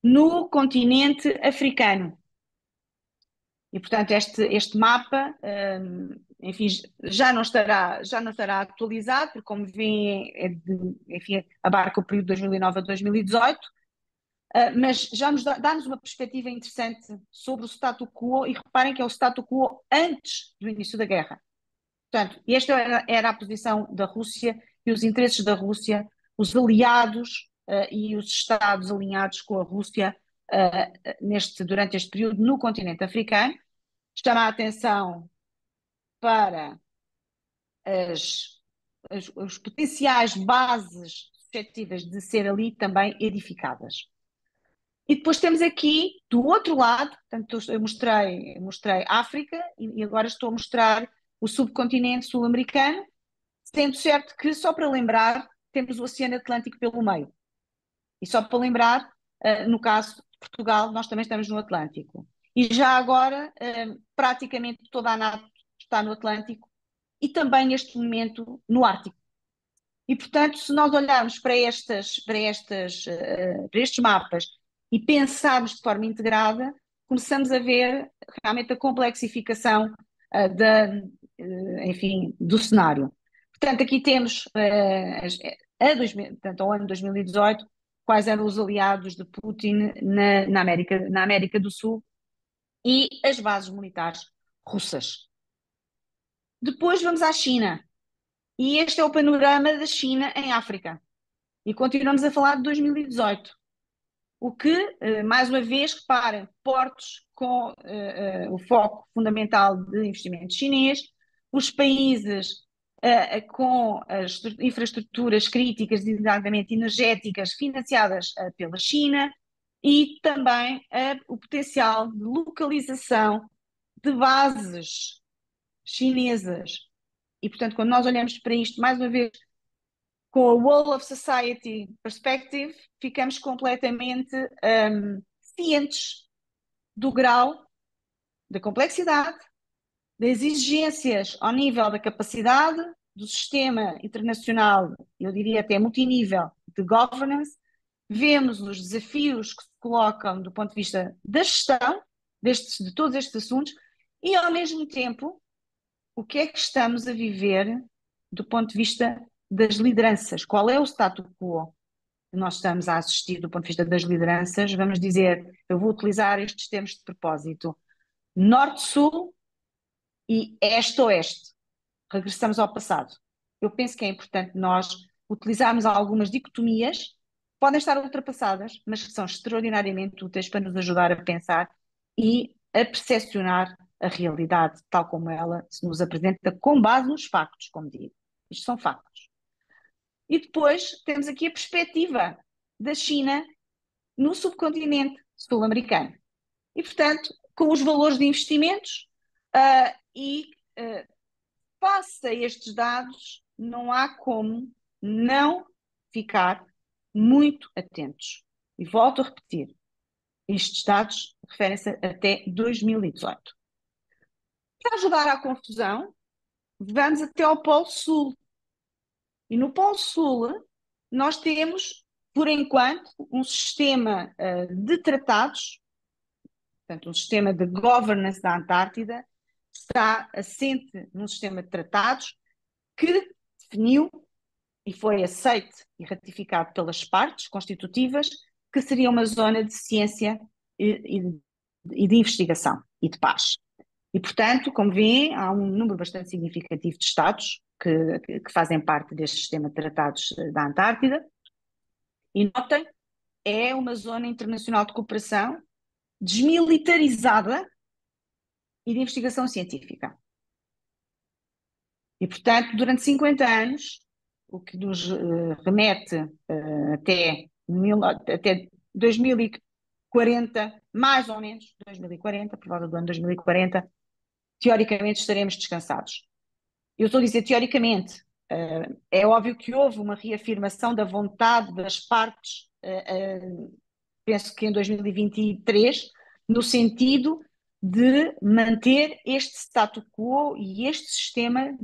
no continente africano. E, portanto, este mapa, enfim, já não estará atualizado, porque, como veem, enfim, abarca o período de 2009 a 2018, mas já dá-nos uma perspectiva interessante sobre o status quo, e reparem que é o status quo antes do início da guerra. Portanto, esta era a posição da Rússia e os interesses da Rússia, os aliados e os Estados alinhados com a Rússia durante este período no continente africano. Chama a atenção para as potenciais bases suscetíveis de ser ali também edificadas. E depois temos aqui, do outro lado, portanto, eu mostrei África e agora estou a mostrar o subcontinente sul-americano, sendo certo que, só para lembrar, temos o Oceano Atlântico pelo meio. E só para lembrar, no caso de Portugal, nós também estamos no Atlântico. E já agora, praticamente toda a NATO está no Atlântico e também, neste momento, no Ártico. E, portanto, se nós olharmos para estes mapas e pensarmos de forma integrada, começamos a ver realmente a complexificação enfim, do cenário. Portanto, aqui temos, portanto, ao ano 2018, quais eram os aliados de Putin na América do Sul e as bases militares russas. Depois vamos à China. E este é o panorama da China em África. E continuamos a falar de 2018. O que, mais uma vez, reparem, portos com o foco fundamental de investimento chinês, os países com as infraestruturas críticas, designadamente energéticas, financiadas pela China, e também o potencial de localização de bases chinesas. E, portanto, quando nós olhamos para isto, mais uma vez, com a Wall of Society Perspective, ficamos completamente cientes do grau, da complexidade, das exigências ao nível da capacidade do sistema internacional, eu diria até multinível, de governance. Vemos os desafios que se colocam do ponto de vista da gestão de todos estes assuntos e, ao mesmo tempo, o que é que estamos a viver do ponto de vista das lideranças? Qual é o status quo que nós estamos a assistir do ponto de vista das lideranças? Vamos dizer, eu vou utilizar estes termos de propósito: norte-sul e este-oeste. Regressamos ao passado. Eu penso que é importante nós utilizarmos algumas dicotomias, podem estar ultrapassadas, mas que são extraordinariamente úteis para nos ajudar a pensar e a percepcionar a realidade tal como ela se nos apresenta, com base nos factos, como digo. Isto são factos. E depois temos aqui a perspectiva da China no subcontinente sul-americano. E, portanto, com os valores de investimentos face a estes dados, não há como não ficar muito atentos. E volto a repetir, estes dados referem-se até 2018. Para ajudar à confusão, vamos até ao Polo Sul. E no Polo Sul, nós temos, por enquanto, um sistema de tratados, portanto, um sistema de governance da Antártida, está assente num sistema de tratados que definiu e foi aceite e ratificado pelas partes constitutivas que seria uma zona de ciência e de investigação e de paz. E, portanto, como vêem, há um número bastante significativo de Estados que fazem parte deste sistema de tratados da Antártida. E notem, é uma zona internacional de cooperação desmilitarizada e de investigação científica. E, portanto, durante 50 anos, o que nos remete até 2040, mais ou menos 2040, por volta do ano 2040, teoricamente estaremos descansados. Eu estou a dizer teoricamente, é óbvio que houve uma reafirmação da vontade das partes, penso que em 2023, no sentido de manter este status quo e este sistema,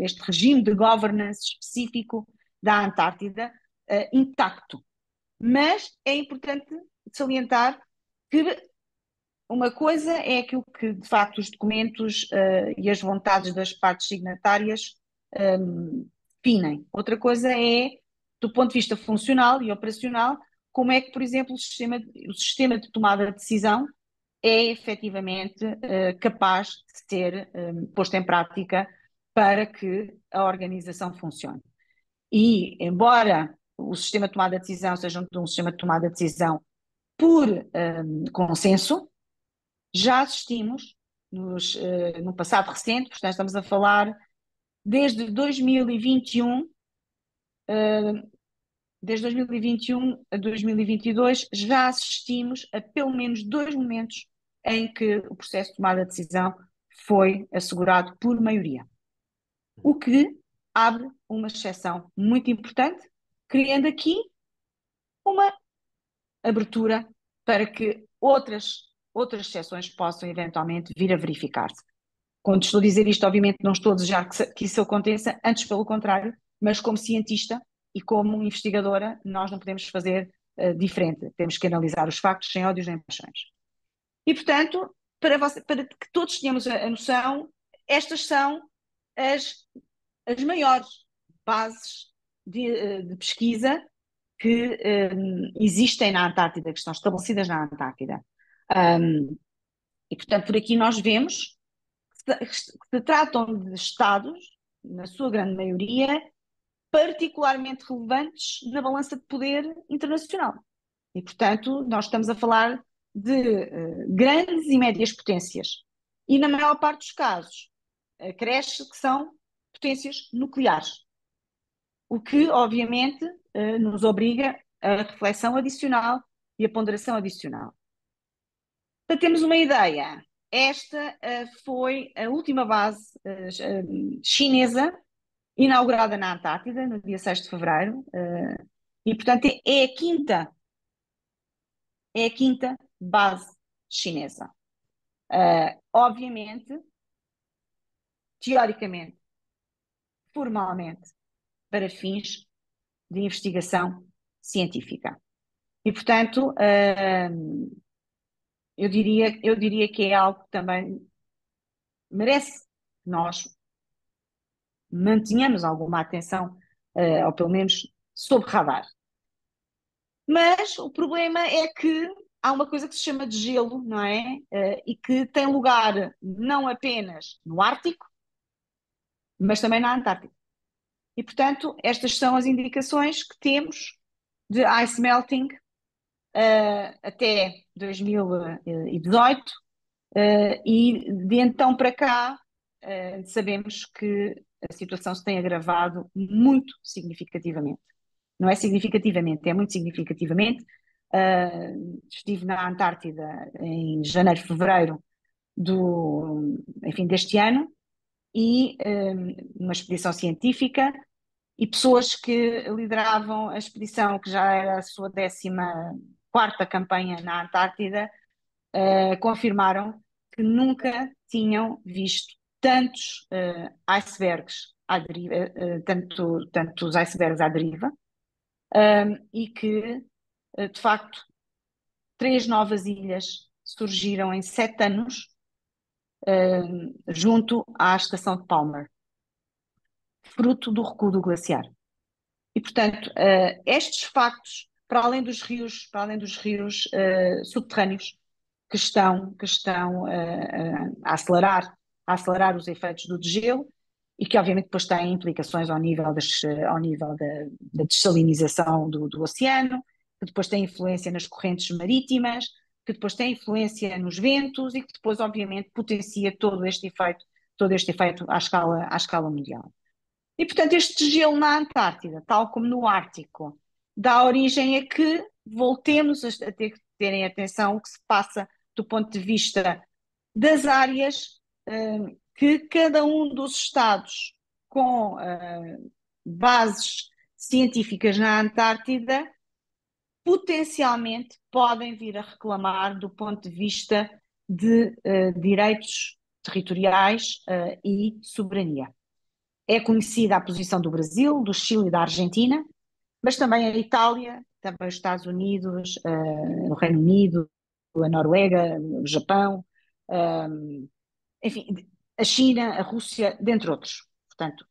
este regime de governance específico da Antártida intacto. Mas é importante salientar que uma coisa é aquilo que, de facto, os documentos e as vontades das partes signatárias definem. Outra coisa é, do ponto de vista funcional e operacional, como é que, por exemplo, o sistema de tomada de decisão é efetivamente capaz de ser posto em prática para que a organização funcione. E, embora o sistema de tomada de decisão seja um sistema de tomada de decisão por consenso, já assistimos no passado recente, portanto estamos a falar desde 2021, desde 2021 a 2022, já assistimos a pelo menos 2 momentos em que o processo de tomada de decisão foi assegurado por maioria. O que abre uma exceção muito importante, criando aqui uma abertura para que outras exceções possam eventualmente vir a verificar-se. Quando estou a dizer isto, obviamente não estou a desejar que isso aconteça, antes pelo contrário, mas como cientista e como investigadora, nós não podemos fazer diferente. Temos que analisar os factos sem ódios nem paixões. E, portanto, para que todos tenhamos a noção, estas são as maiores bases de pesquisa que existem na Antártida, que estão estabelecidas na Antártida. E, portanto, por aqui nós vemos que se tratam de estados, na sua grande maioria, particularmente relevantes na balança de poder internacional. E, portanto, nós estamos a falar de grandes e médias potências. E, na maior parte dos casos, acresce que são potências nucleares. O que, obviamente, nos obriga a reflexão adicional e a ponderação adicional. Para termos uma ideia, esta foi a última base chinesa inaugurada na Antártida, no dia 6 de fevereiro, e, portanto, é a quinta base chinesa. Obviamente, teoricamente, formalmente, para fins de investigação científica. E, portanto, eu diria que é algo que também merece que nós mantenhamos alguma atenção, ou pelo menos sob radar. Mas o problema é que há uma coisa que se chama de gelo, não é? E que tem lugar não apenas no Ártico, mas também na Antártida. E, portanto, estas são as indicações que temos de ice melting até 2018, e de então para cá sabemos que a situação se tem agravado muito significativamente. Não é significativamente, é muito significativamente. Estive na Antártida em janeiro, fevereiro enfim, deste ano, e numa expedição científica, e pessoas que lideravam a expedição, que já era a sua 14ª campanha na Antártida, confirmaram que nunca tinham visto tantos icebergs à deriva, tantos icebergs à deriva, e que, de facto, 3 novas ilhas surgiram em 7 anos junto à estação de Palmer, fruto do recuo do glaciar. E, portanto, estes factos, para além dos rios subterrâneos que estão a acelerar os efeitos do degelo, e que obviamente depois têm implicações ao nível da dessalinização do oceano, que depois tem influência nas correntes marítimas, que depois tem influência nos ventos e que depois obviamente potencia todo este efeito à escala mundial. E, portanto, este gelo na Antártida, tal como no Ártico, dá origem a que voltemos a ter que terem atenção o que se passa do ponto de vista das áreas que cada um dos estados com bases científicas na Antártida potencialmente podem vir a reclamar do ponto de vista de direitos territoriais e soberania. É conhecida a posição do Brasil, do Chile e da Argentina, mas também a Itália, também os Estados Unidos, o Reino Unido, a Noruega, o Japão, enfim, a China, a Rússia, dentre outros. Portanto,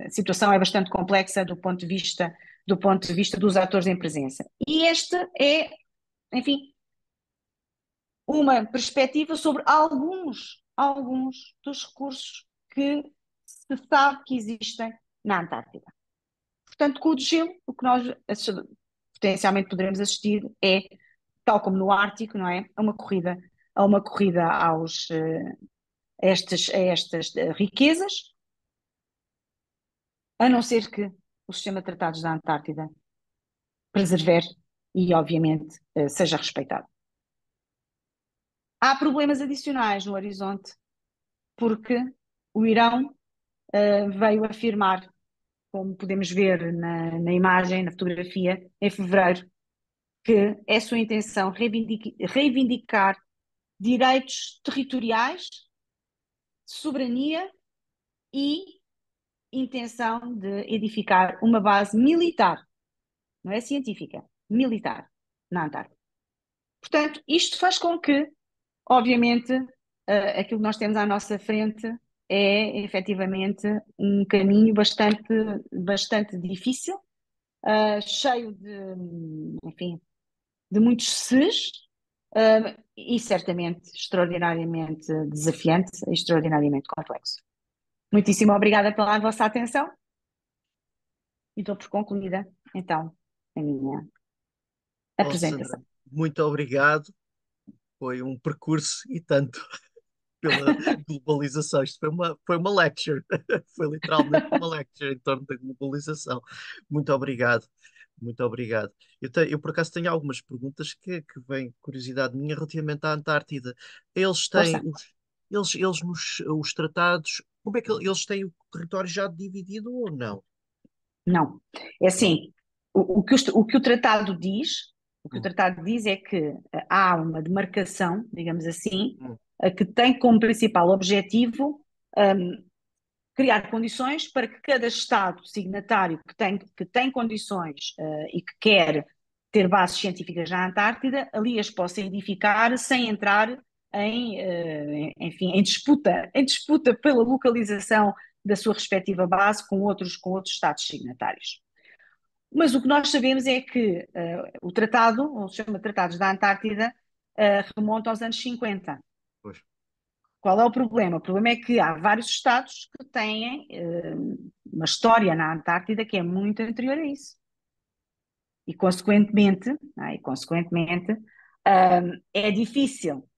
a situação é bastante complexa do ponto de vista dos atores em presença. E esta é, enfim, uma perspectiva sobre alguns dos recursos que se sabe que existem na Antártida. Portanto, com o degelo, o que nós potencialmente poderemos assistir é, tal como no Ártico, não é? A uma corrida a estas riquezas, a não ser que o sistema de tratados da Antártida preserve e, obviamente, seja respeitado. Há problemas adicionais no horizonte, porque o Irão veio afirmar, como podemos ver na imagem, na fotografia, em fevereiro, que é sua intenção reivindicar direitos territoriais, soberania e intenção de edificar uma base militar, não é científica, militar, na Antártida. Portanto, isto faz com que, obviamente, aquilo que nós temos à nossa frente é efetivamente um caminho bastante difícil, cheio de, enfim, de muitos ses, e certamente extraordinariamente desafiante e extraordinariamente complexo. Muitíssimo obrigada pela vossa atenção e dou por concluída, então, a minha Oh, Sandra, apresentação. muito obrigado. Foi um percurso e tanto pela globalização. Isto foi uma lecture. Foi literalmente uma lecture em torno da globalização. Muito obrigado. Muito obrigado. Eu, por acaso, tenho algumas perguntas que vêm curiosidade minha relativamente à Antártida. Eles têm Força. os tratados, como é que eles têm o território já dividido ou não? Não. É Não. assim, o que o tratado diz, o que o Hum, tratado diz é que há uma demarcação, digamos assim, hum, que tem como principal objetivo criar condições para que cada Estado signatário que tem condições e que quer ter bases científicas na Antártida, ali as possa edificar sem entrar enfim, em disputa pela localização da sua respectiva base com outros Estados signatários. Mas o que nós sabemos é que o tratado, o sistema de tratados da Antártida, remonta aos anos 50. pois. Qual é o problema? O problema é que há vários Estados que têm uma história na Antártida que é muito anterior a isso. E, consequentemente, não é? É difícil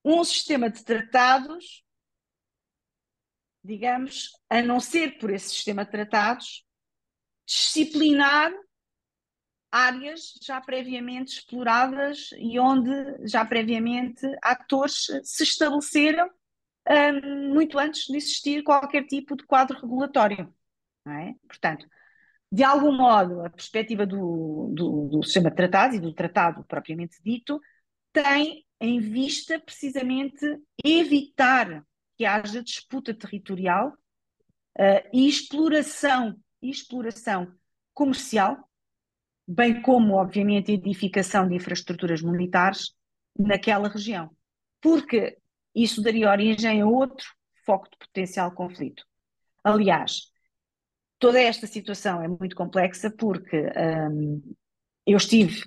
um sistema de tratados, digamos, a não ser por esse sistema de tratados, disciplinar áreas já previamente exploradas e onde já previamente atores se estabeleceram muito antes de existir qualquer tipo de quadro regulatório, não é? Portanto, de algum modo, a perspectiva do sistema de tratados e do tratado propriamente dito tem em vista precisamente evitar que haja disputa territorial e exploração comercial, bem como, obviamente, a edificação de infraestruturas militares naquela região, porque isso daria origem a outro foco de potencial conflito. Aliás, toda esta situação é muito complexa porque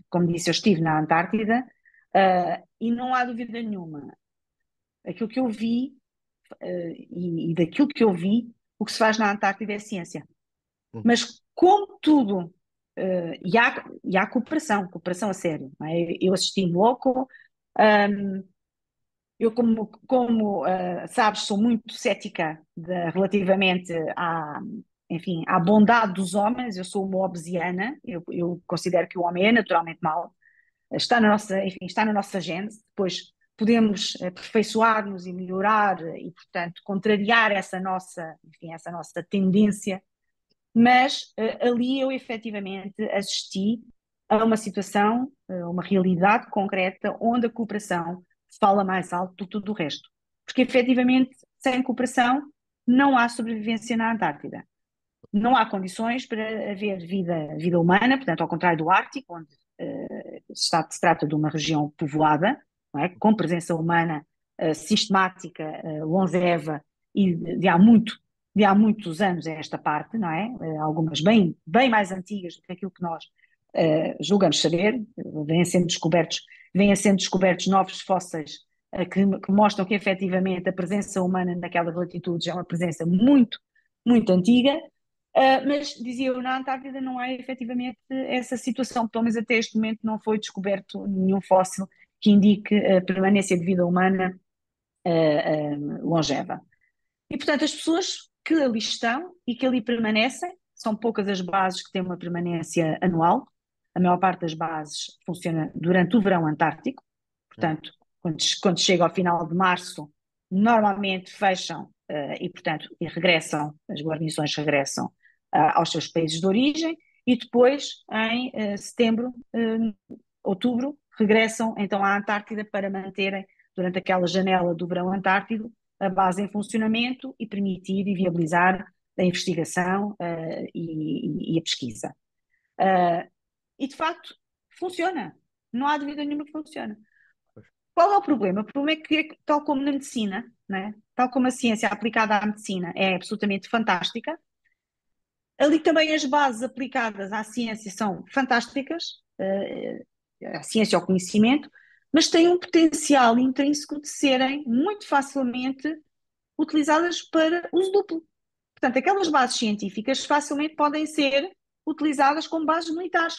como disse, eu estive na Antártida e não há dúvida nenhuma. Aquilo que eu vi e daquilo que eu vi, o que se faz na Antártida é ciência. Hum, Mas como tudo, e há cooperação a sério. Não é? Eu assisti em loco, eu como sabes, sou muito cética relativamente enfim, à bondade dos homens, eu sou uma hobbesiana, eu considero que o homem é naturalmente mau, está na nossa gênese, depois podemos aperfeiçoar-nos e melhorar e, portanto, contrariar enfim, essa nossa tendência, mas ali eu efetivamente assisti a uma situação, a uma realidade concreta onde a cooperação fala mais alto do que tudo o resto. Porque efetivamente, sem cooperação, não há sobrevivência na Antártida. Não há condições para haver vida humana, portanto, ao contrário do Ártico, onde se trata de uma região povoada, não é? Com presença humana sistemática, longeva e de há de há muitos anos a esta parte, não é? Algumas bem mais antigas do que aquilo que nós julgamos saber, vêm sendo descobertos novos fósseis que mostram que efetivamente a presença humana naquelas latitudes é uma presença muito, muito antiga, mas dizia eu, na Antártida não há efetivamente essa situação, pelo menos até este momento não foi descoberto nenhum fóssil que indique a permanência de vida humana longeva. E, portanto, as pessoas que ali estão e que ali permanecem, são poucas as bases que têm uma permanência anual, a maior parte das bases funciona durante o verão antártico, portanto, quando chega ao final de março, normalmente fecham e, portanto, e regressam, as guarnições regressam aos seus países de origem e depois, em setembro, outubro, regressam então à Antártida para manterem, durante aquela janela do verão antártico, a base em funcionamento e permitir e viabilizar a investigação e a pesquisa. E de facto funciona, não há dúvida nenhuma que funciona. Qual é o problema? O problema é que, tal como na medicina, né? Tal como a ciência aplicada à medicina é absolutamente fantástica, ali também as bases aplicadas à ciência são fantásticas, a ciência ao conhecimento, mas têm um potencial intrínseco de serem muito facilmente utilizadas para uso duplo. Portanto, aquelas bases científicas facilmente podem ser utilizadas como bases militares.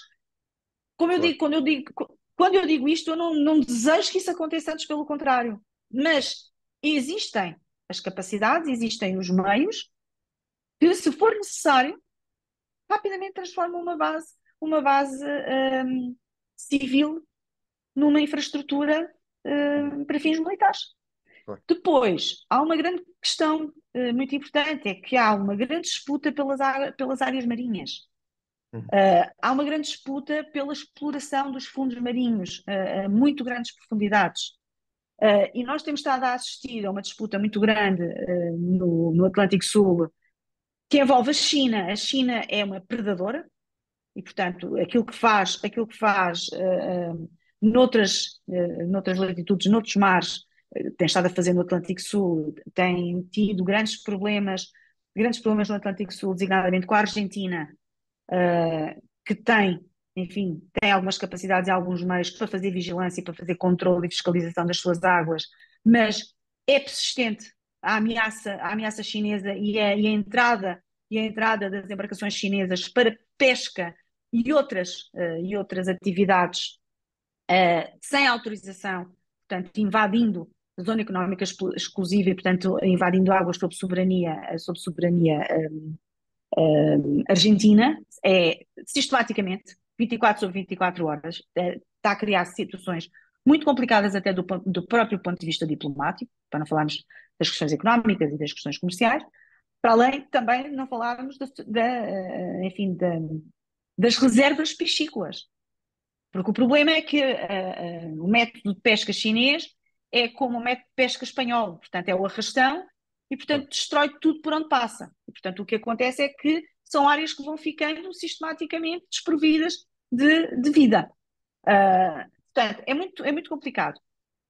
Como eu Claro. digo, quando eu digo isto, eu não desejo que isso aconteça, antes pelo contrário. Mas existem as capacidades, existem os meios, que, se for necessário, rapidamente transformam uma base civil numa infraestrutura para fins militares. Claro. Depois, há uma grande questão muito importante, é que há uma grande disputa pelas áreas marinhas. Uhum. Há uma grande disputa pela exploração dos fundos marinhos a muito grandes profundidades. E nós temos estado a assistir a uma disputa muito grande no Atlântico Sul, que envolve a China. A China é uma predadora e, portanto, noutras latitudes, noutros mares, tem estado a fazer no Atlântico Sul, tem tido grandes problemas no Atlântico Sul, designadamente com a Argentina, que tem, enfim, tem algumas capacidades e alguns meios para fazer vigilância e para fazer controle e fiscalização das suas águas, mas é persistente a ameaça chinesa e a entrada das embarcações chinesas para pesca e outras atividades sem autorização, portanto, invadindo a zona económica exclusiva e, portanto, invadindo águas sob soberania argentina, é sistematicamente 24 sobre 24 horas, está a criar situações muito complicadas até do próprio ponto de vista diplomático, para não falarmos das questões económicas e das questões comerciais, para além também não falarmos enfim, das reservas piscícolas. Porque o problema é que o método de pesca chinês é como o método de pesca espanhol, portanto é o arrastão e Claro. portanto destrói tudo por onde passa. E portanto o que acontece é que são áreas que vão ficando sistematicamente desprovidas de vida. Portanto, é muito complicado.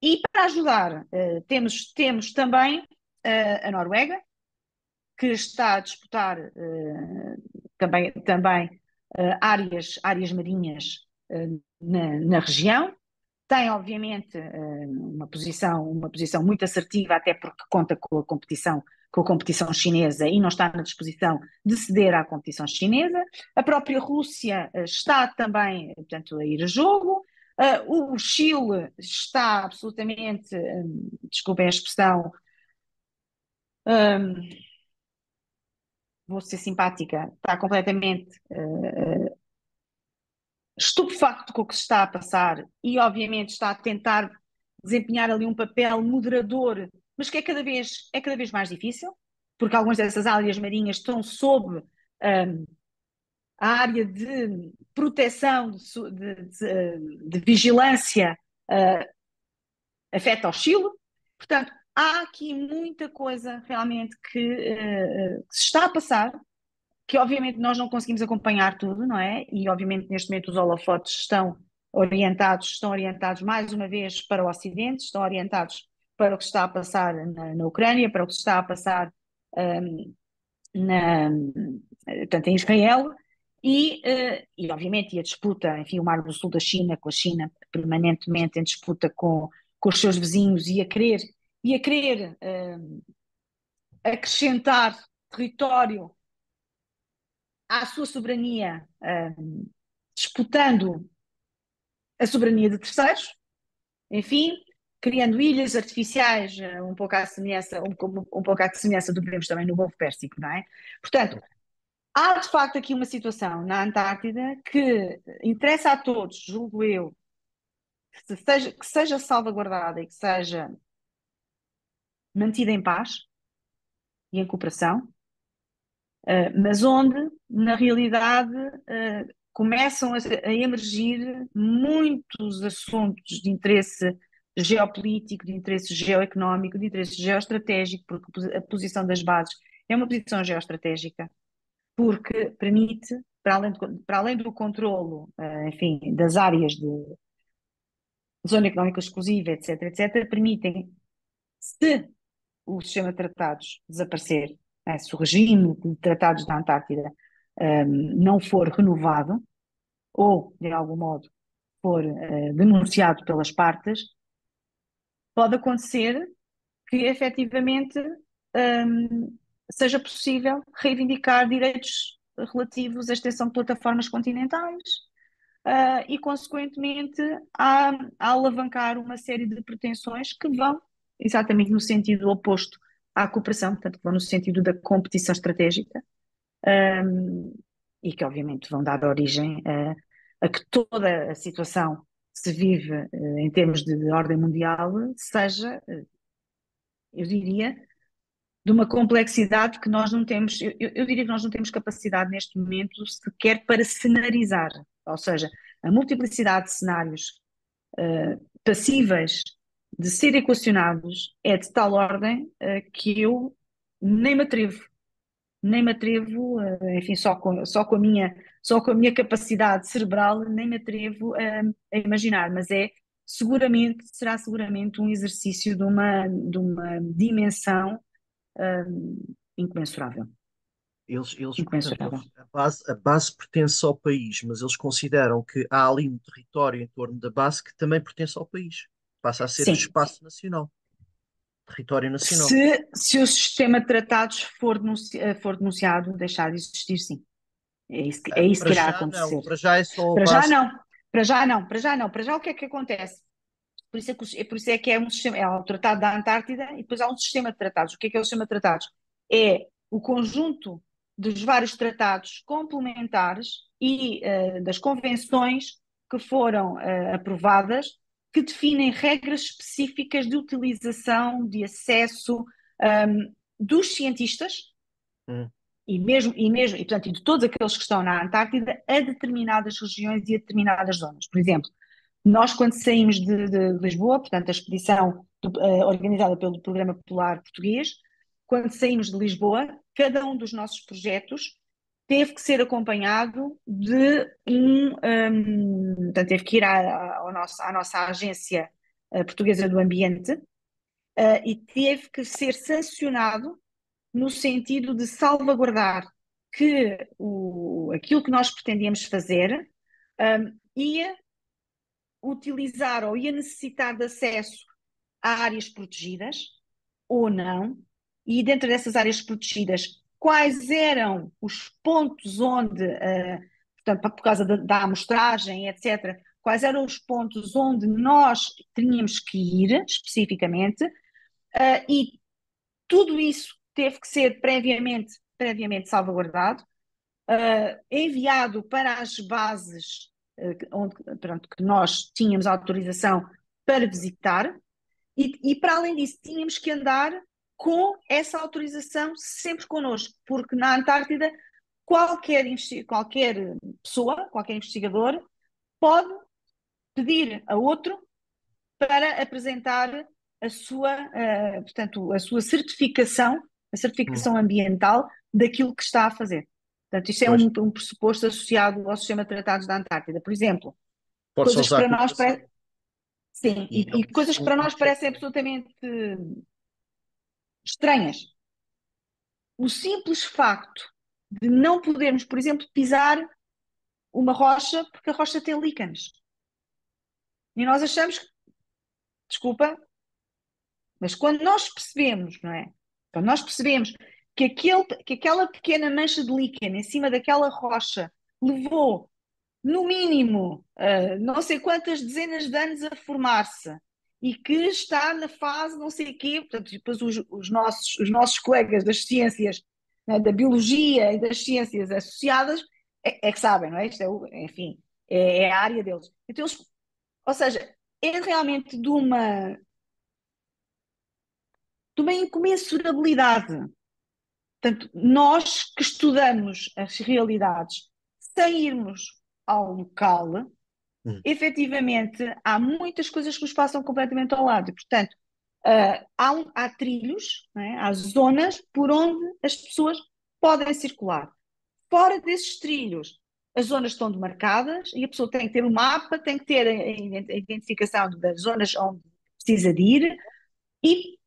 E para ajudar, temos também a Noruega, que está a disputar também áreas marinhas na região. Tem, obviamente, uma posição muito assertiva, até porque conta com a competição chinesa e não está na disposição de ceder à competição chinesa. A própria Rússia está também, portanto, a ir a jogo. O Chile está absolutamente, desculpem a expressão, vou ser simpática, está completamente estupefacto com o que se está a passar e, obviamente, está a tentar desempenhar ali um papel moderador, mas que é cada vez mais difícil, porque algumas dessas áreas marinhas estão sob a área de proteção, de vigilância afeta ao Chile. Portanto, há aqui muita coisa realmente que se está a passar, que obviamente nós não conseguimos acompanhar tudo, não é? E obviamente neste momento os holofotes estão orientados mais uma vez para o Ocidente, estão orientados para o que está a passar na Ucrânia, para o que está a passar portanto, em Israel, e obviamente a disputa, enfim, o Mar do Sul da China, com a China permanentemente em disputa com os seus vizinhos e a querer acrescentar território à sua soberania, disputando a soberania de terceiros, enfim, criando ilhas artificiais, um pouco à semelhança, um pouco à semelhança do que vemos também no Golfo Pérsico, não é? Portanto, há de facto aqui uma situação na Antártida que interessa a todos, julgo eu, que seja salvaguardada e que seja mantida em paz e em cooperação, mas onde, na realidade, começam a emergir muitos assuntos de interesse geopolítico, de interesse geoeconómico, de interesse geoestratégico, porque a posição das bases é uma posição geoestratégica, porque permite, para além do controlo, enfim, das áreas de zona económica exclusiva, etc., etc., permitem, se o sistema de tratados desaparecer, se o regime de tratados da Antártida não for renovado ou, de algum modo, for denunciado pelas partes, pode acontecer que efetivamente seja possível reivindicar direitos relativos à extensão de plataformas continentais e, consequentemente, a alavancar uma série de pretensões que vão exatamente no sentido oposto à cooperação, portanto, que vão no sentido da competição estratégica, um, e que, obviamente, vão dar origem a que toda a situação que se vive em termos de ordem mundial seja, eu diria, de uma complexidade que nós não temos, eu diria que nós não temos capacidade neste momento sequer para cenarizar, ou seja, a multiplicidade de cenários passíveis de ser equacionados é de tal ordem que eu nem me atrevo, enfim, só com a minha capacidade cerebral, nem me atrevo a imaginar, mas será seguramente um exercício de uma dimensão incomensurável, Portanto, incomensurável. a base pertence ao país, mas eles consideram que há ali um território em torno da base que também pertence ao país. Passa a ser Sim, espaço nacional, território nacional. se o sistema de tratados for denunciado, deixar de existir, sim. É isso que Para irá já não, acontecer. para já é só a Para já base. não, para já não, para já não. Para já o que é que acontece? Por isso é que é um sistema, é o Tratado da Antártida e depois há um sistema de tratados. O que é o sistema de tratados? É o conjunto dos vários tratados complementares e das convenções que foram aprovadas que definem regras específicas de utilização, de acesso dos cientistas Hum, portanto, e de todos aqueles que estão na Antártida a determinadas regiões e a determinadas zonas. Por exemplo, nós, quando saímos de Lisboa, portanto, a expedição organizada pelo Programa Polar Português, quando saímos de Lisboa, cada um dos nossos projetos teve que ser acompanhado de portanto, teve que ir à nossa Agência Portuguesa do Ambiente, e teve que ser sancionado no sentido de salvaguardar que aquilo que nós pretendíamos fazer ia utilizar ou ia necessitar de acesso a áreas protegidas ou não, e dentro dessas áreas protegidas, quais eram os pontos onde, portanto, por causa da amostragem, etc., quais eram os pontos onde nós tínhamos que ir especificamente, e tudo isso teve que ser previamente salvaguardado, enviado para as bases onde, pronto, que nós tínhamos autorização para visitar, e para além disso tínhamos que andar com essa autorização sempre connosco, porque na Antártida qualquer pessoa, qualquer investigador, pode pedir a outro para apresentar portanto, a hum. certificação ambiental daquilo que está a fazer. Portanto, isto é Pois, um pressuposto associado ao sistema de tratados da Antártida. Por exemplo, força a coisas que usar a para nós cooperação. sim, E e eles, coisas que para o nós parecem objetivo. absolutamente estranhas. o simples facto de não podermos, por exemplo, pisar uma rocha porque a rocha tem líquenes. E nós achamos, desculpa, mas quando nós percebemos, não é? Quando nós percebemos que aquela pequena mancha de líquen em cima daquela rocha levou, no mínimo, não sei quantas dezenas de anos a formar-se e que está na fase não sei quê, portanto, depois os nossos colegas das ciências, né, da biologia e das ciências associadas, é que sabem, não é? Isto enfim, é a área deles. Então, ou seja, é realmente de uma incomensurabilidade. Portanto, nós que estudamos as realidades sem irmos ao local, Hum. efetivamente, há muitas coisas que nos passam completamente ao lado. E, portanto, há trilhos, não é? Há zonas por onde as pessoas podem circular. Fora desses trilhos, as zonas estão demarcadas e a pessoa tem que ter um mapa, tem que ter a identificação das zonas onde precisa de ir e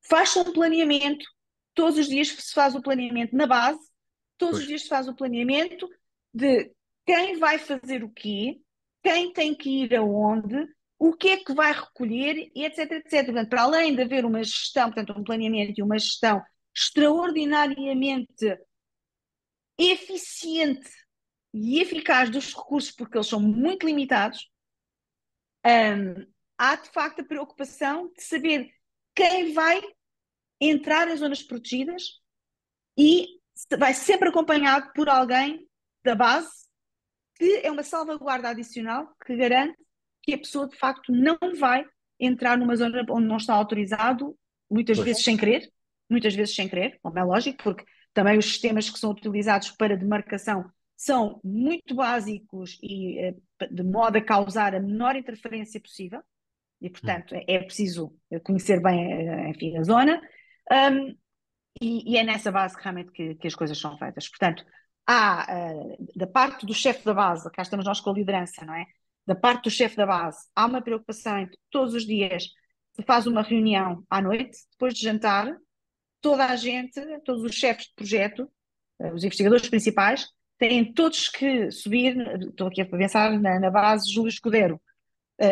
faz-se um planeamento. Todos os dias se faz o planeamento na base, todos os Pois, dias se faz o planeamento de quem vai fazer o quê, quem tem que ir aonde, o que é que vai recolher, e etc, etc. Portanto, para além de haver uma gestão, portanto, um planeamento e uma gestão extraordinariamente eficiente e eficaz dos recursos, porque eles são muito limitados, há de facto a preocupação de saber quem vai entrar em zonas protegidas e vai sempre acompanhado por alguém da base que é uma salvaguarda adicional que garante que a pessoa de facto não vai entrar numa zona onde não está autorizado, pois, muitas vezes sem querer, como é lógico, porque também os sistemas que são utilizados para demarcação são muito básicos e de modo a causar a menor interferência possível, e hum, portanto é preciso conhecer bem, enfim, a zona. Um, e é nessa base que realmente que as coisas são feitas. Portanto, da parte do chefe da base, cá estamos nós com a liderança, não é? Da parte do chefe da base, há uma preocupação em que todos os dias se faz uma reunião à noite, depois de jantar, toda a gente, todos os chefes de projeto, os investigadores principais, têm todos que subir, estou aqui a pensar na base Júlio Escudeiro,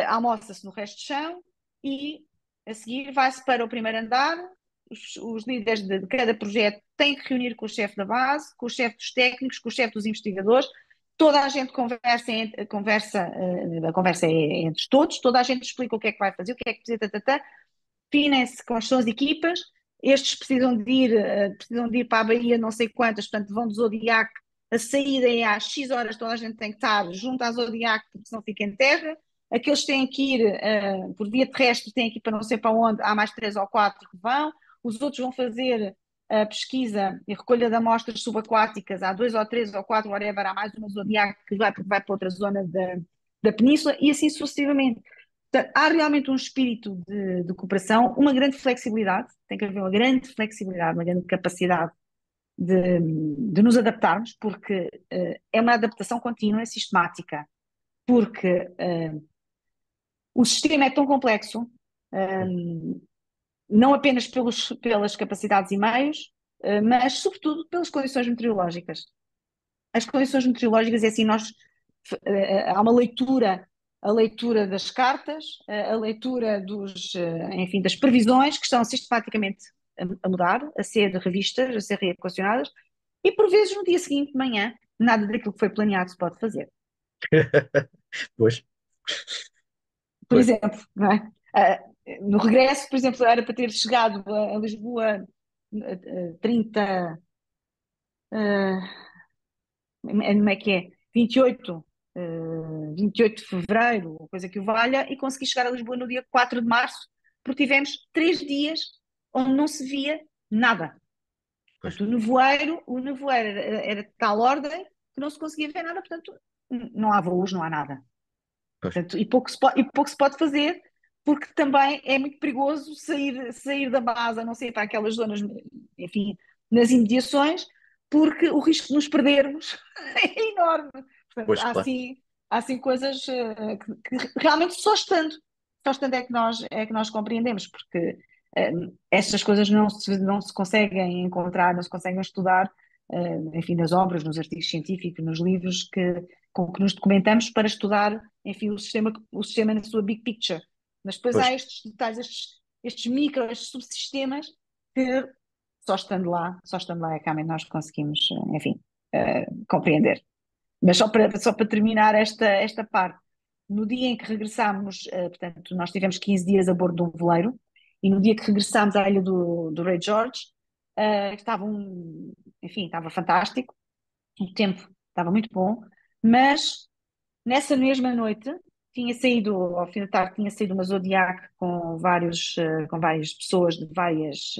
almoça-se no resto de chão e a seguir vai-se para o primeiro andar. Os líderes de cada projeto têm que reunir com o chefe da base, com o chefe dos técnicos, com o chefe dos investigadores. Toda a gente a conversa é entre todos, toda a gente explica o que é que vai fazer, o que é que precisa, definem-se quais são as equipas. Estes precisam de ir para a Bahia, não sei quantas, portanto vão do Zodiac, a saída é às X horas, toda a gente tem que estar junto à Zodiac, porque senão fica em terra. Aqueles têm que ir por via terrestre, têm que ir para não sei para onde, há mais 3 ou 4 que vão. Os outros vão fazer a pesquisa e recolha de amostras subaquáticas, há 2 ou 3 ou 4, whatever, há mais uma Zodiac que vai para outra zona da península, e assim sucessivamente. Portanto, há realmente um espírito de cooperação, uma grande flexibilidade, tem que haver uma grande flexibilidade, uma grande capacidade de nos adaptarmos, porque é uma adaptação contínua e sistemática, porque o sistema é tão complexo, hum, não apenas pelas capacidades e meios, mas sobretudo pelas condições meteorológicas. As condições meteorológicas é assim, há uma leitura, a leitura das cartas, a leitura enfim, das previsões que estão sistematicamente a mudar, a ser revistas, a ser reequacionadas, e por vezes no dia seguinte, de manhã, nada daquilo que foi planeado se pode fazer. pois, Por pois, exemplo, não é? No regresso, por exemplo, era para ter chegado a Lisboa 30, como é que é? 28, 28 de fevereiro, coisa que o valha, e consegui chegar a Lisboa no dia 4 de março, porque tivemos 3 dias onde não se via nada. pois, Portanto, o nevoeiro era de tal ordem que não se conseguia ver nada, portanto, não há voos, não há nada. pois, Portanto, e pouco se pode fazer, porque também é muito perigoso sair da base, a não ser para aquelas zonas, enfim, nas imediações, porque o risco de nos perdermos é enorme. Portanto, pois, há claro. assim, há assim coisas que realmente só estando é que nós compreendemos, porque Estas coisas não se conseguem encontrar, não se conseguem estudar, enfim, nas obras, nos artigos científicos, nos livros com que nos documentamos para estudar, enfim, o sistema na sua big picture. Mas depois Pois, há estes detalhes, estes micro, estes subsistemas que só estando lá é que realmente nós conseguimos, enfim, compreender. Mas só para terminar esta parte, no dia em que regressámos, portanto, nós tivemos 15 dias a bordo de um veleiro, e no dia que regressámos à ilha do Rei George, enfim, estava fantástico, o tempo estava muito bom, mas nessa mesma noite tinha saído, ao fim da tarde, tinha saído uma Zodiac com várias pessoas de várias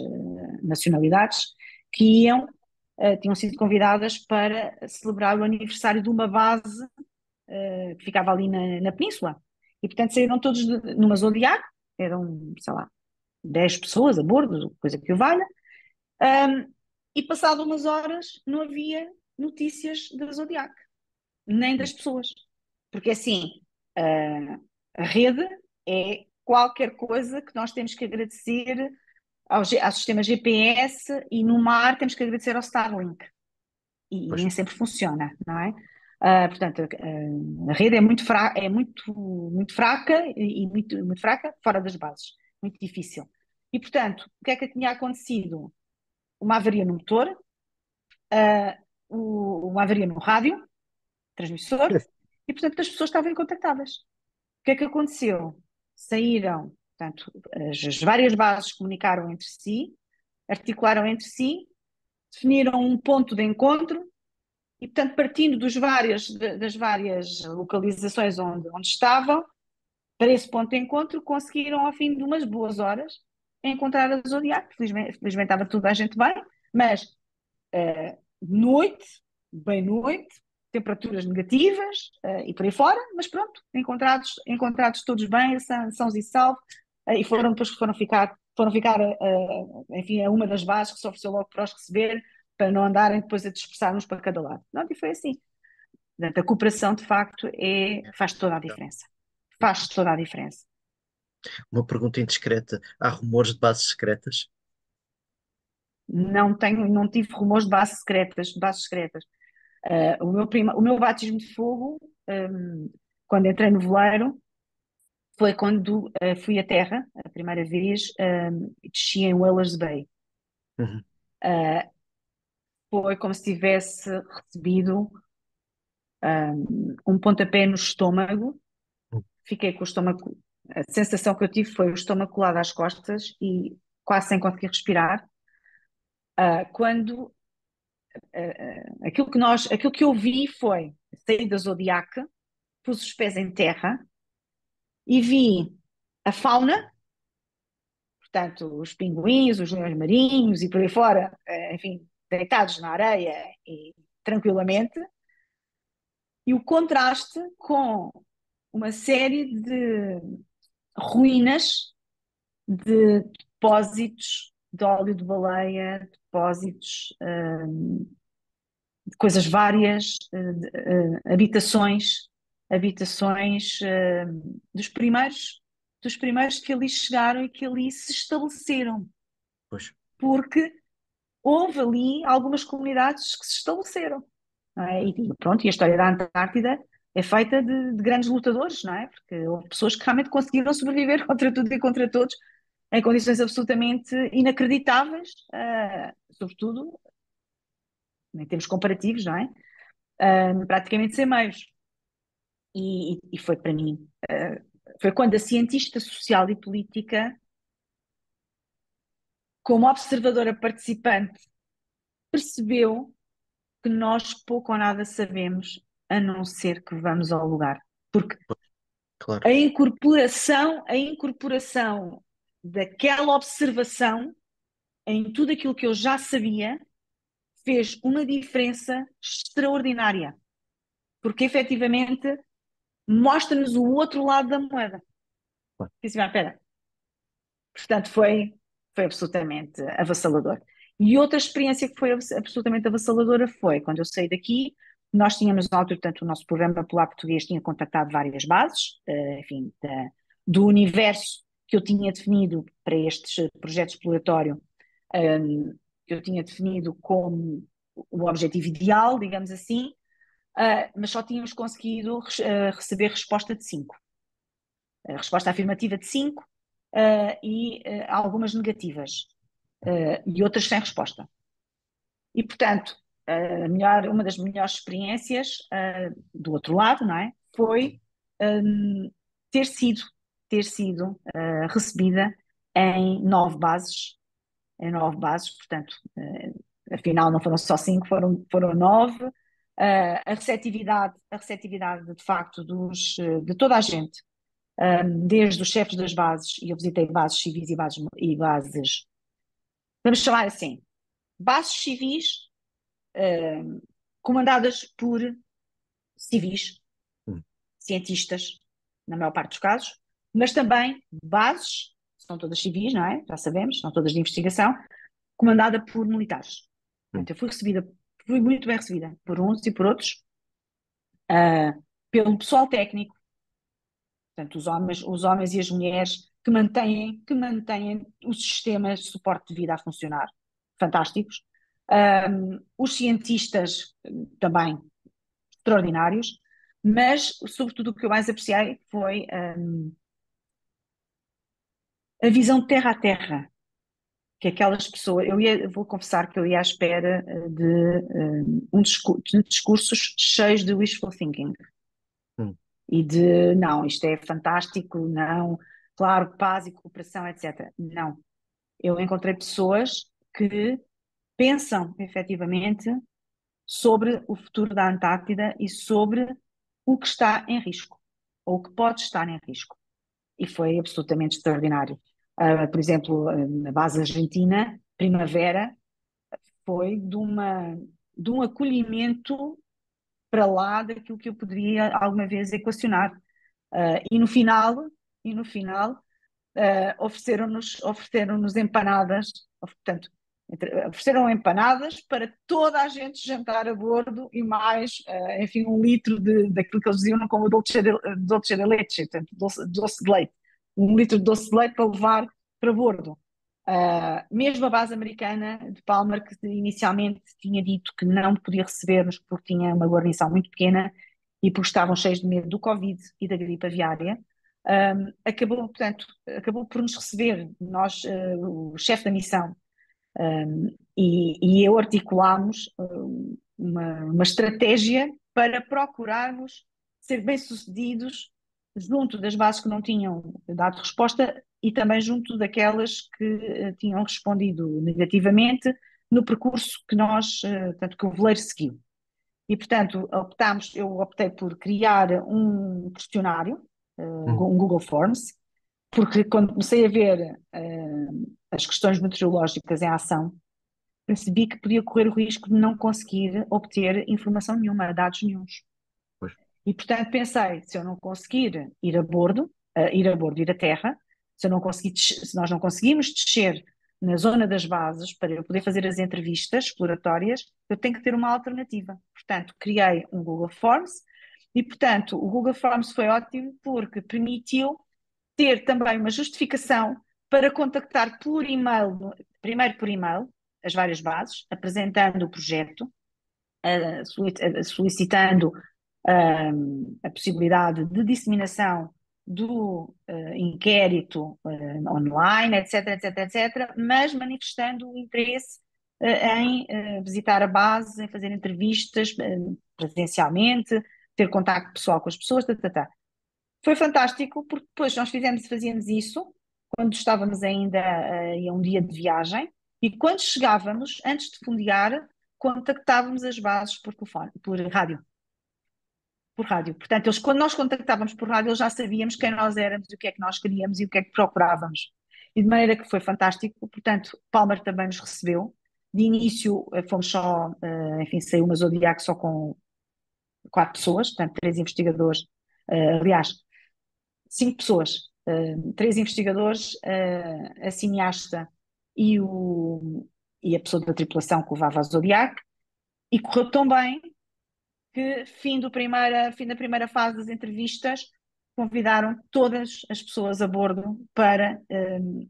nacionalidades que tinham sido convidadas para celebrar o aniversário de uma base que ficava ali na península. E, portanto, saíram todos numa Zodiac, eram, sei lá, 10 pessoas a bordo, coisa que o valha, e passado umas horas não havia notícias da Zodiac, nem das pessoas. Porque assim, a rede é qualquer coisa que nós temos que agradecer ao sistema GPS, e no mar temos que agradecer ao Starlink. E pois, nem sempre funciona, não é? Portanto, a rede muito fraca e muito fraca fora das bases, muito difícil. E, portanto, o que é que tinha acontecido? Uma avaria no motor, uma avaria no rádio, transmissor, e, portanto, as pessoas estavam incontactáveis. O que é que aconteceu? Saíram, portanto, as várias bases comunicaram entre si, articularam entre si, definiram um ponto de encontro. E, portanto, partindo das várias localizações onde estavam, para esse ponto de encontro, conseguiram, ao fim de umas boas horas, encontrar a Zodiac. Felizmente estava toda a gente bem, mas noite, bem noite, temperaturas negativas e por aí fora, mas pronto, encontrados todos bem, sãos e salvos, e depois foram ficar enfim, a uma das bases que se ofereceu logo para os receber, para não andarem depois a dispersar uns para cada lado. Não, e foi assim. Portanto, a cooperação, de facto, faz toda a diferença. Faz toda a diferença. uma pergunta indiscreta. Há rumores de bases secretas? Não tive rumores de bases secretas. O meu batismo de fogo, quando entrei no veleiro, foi quando fui à Terra, a primeira vez, e desci em Whalers Bay. Uhum. Foi como se tivesse recebido um pontapé no estômago. Fiquei com o estômago. A sensação que eu tive foi o estômago colado às costas e quase sem conseguir respirar. Quando aquilo que eu vi foi sair da Zodiac, pus os pés em terra e vi a fauna, portanto, os pinguins, os leões marinhos e por aí fora, enfim, deitados na areia e tranquilamente, e o contraste com uma série de ruínas de depósitos de óleo de baleia, depósitos de coisas várias, habitações dos primeiros que ali chegaram e que ali se estabeleceram, Pois, porque houve ali algumas comunidades que se estabeleceram, não é? E pronto, e a história da Antártida é feita de grandes lutadores, não é? Porque houve pessoas que realmente conseguiram sobreviver contra tudo e contra todos em condições absolutamente inacreditáveis, sobretudo em termos comparativos, não é? Praticamente sem meios. E foi para mim, foi quando a cientista social e política, como observadora participante, percebeu que nós pouco ou nada sabemos, a não ser que vamos ao lugar. Porque claro. a incorporação daquela observação em tudo aquilo que eu já sabia fez uma diferença extraordinária. Porque efetivamente mostra-nos o outro lado da moeda. Claro. Disse, espera. Portanto, foi absolutamente avassalador. E outra experiência que foi absolutamente avassaladora foi quando eu saí daqui. Nós tínhamos na altura, portanto, o nosso programa Polar Português tinha contactado várias bases, enfim, do universo que eu tinha definido para este projeto exploratório, que eu tinha definido como o objetivo ideal, digamos assim, mas só tínhamos conseguido receber resposta de 5. Resposta afirmativa de 5 e algumas negativas e outras sem resposta. E, portanto, uma das melhores experiências do outro lado, não é? Foi ter sido recebida em 9 bases, portanto, afinal não foram só 5, foram 9. A receptividade de facto de toda a gente, desde os chefes das bases, e eu visitei bases civis e bases, vamos chamar assim, bases civis comandadas por civis, cientistas, na maior parte dos casos, mas também bases, são todas civis, não é? Já sabemos, são todas de investigação, comandada por militares. Portanto, eu fui muito bem recebida por uns e por outros, pelo pessoal técnico, portanto, os homens e as mulheres que mantêm os sistemas de suporte de vida a funcionar, fantásticos. Os cientistas também extraordinários, mas, sobretudo, o que eu mais apreciei foi a visão terra a terra, que aquelas pessoas, vou confessar que eu ia à espera de discursos cheios de wishful thinking Hum. e de, não, isto é fantástico, não, claro, paz e cooperação, etc. Não, eu encontrei pessoas que pensam efetivamente sobre o futuro da Antártida e sobre o que está em risco, ou o que pode estar em risco. E foi absolutamente extraordinário. Por exemplo, na base argentina, Primavera foi de um acolhimento para lá daquilo que eu poderia alguma vez equacionar. E no final, ofereceram-nos empanadas, portanto, ofereceram empanadas para toda a gente jantar a bordo e mais, enfim, 1 litro daquilo que eles diziam como doce de leite, portanto, doce de leite. 1 litro de doce de leite para levar para bordo. Mesmo a base americana de Palmer, que inicialmente tinha dito que não podia receber-nos porque tinha uma guarnição muito pequena e porque estavam cheios de medo do Covid e da gripe aviária, acabou por nos receber, nós, o chefe da missão, e eu articulámos uma estratégia para procurarmos ser bem-sucedidos junto das bases que não tinham dado resposta e também junto daquelas que tinham respondido negativamente no percurso tanto que o veleiro seguiu. E, portanto, eu optei por criar um questionário, um Google Forms, porque quando comecei a ver as questões meteorológicas em ação, percebi que podia correr o risco de não conseguir obter informação nenhuma, dados nenhuns. Pois. E, portanto, pensei, se eu não conseguir ir a terra, se nós não conseguimos descer na zona das bases para eu poder fazer as entrevistas exploratórias, eu tenho que ter uma alternativa. Portanto, criei um Google Forms e, portanto, o Google Forms foi ótimo porque permitiu ter também uma justificação para contactar por e-mail, primeiro por e-mail, as várias bases, apresentando o projeto, solicitando a possibilidade de disseminação do inquérito online, etc, etc, etc, mas manifestando o interesse em visitar a base, em fazer entrevistas presencialmente, ter contacto pessoal com as pessoas, tá, tá, tá. Foi fantástico porque depois fazíamos isso quando estávamos ainda a um dia de viagem e quando chegávamos, antes de fundear, contactávamos as bases por telefone, por rádio. Por rádio. Portanto, quando nós contactávamos por rádio, eles já sabíamos quem nós éramos, o que é que nós queríamos e o que é que procurávamos. E de maneira que foi fantástico. Portanto, Palmer também nos recebeu. De início, fomos só, enfim, saiu uma Zodiac só com 4 pessoas, portanto, 3 investigadores, aliás, 5 pessoas, 3 investigadores, a cineasta e a pessoa da tripulação que levava a Zodiac, e correu tão bem que fim da primeira fase das entrevistas, convidaram todas as pessoas a bordo para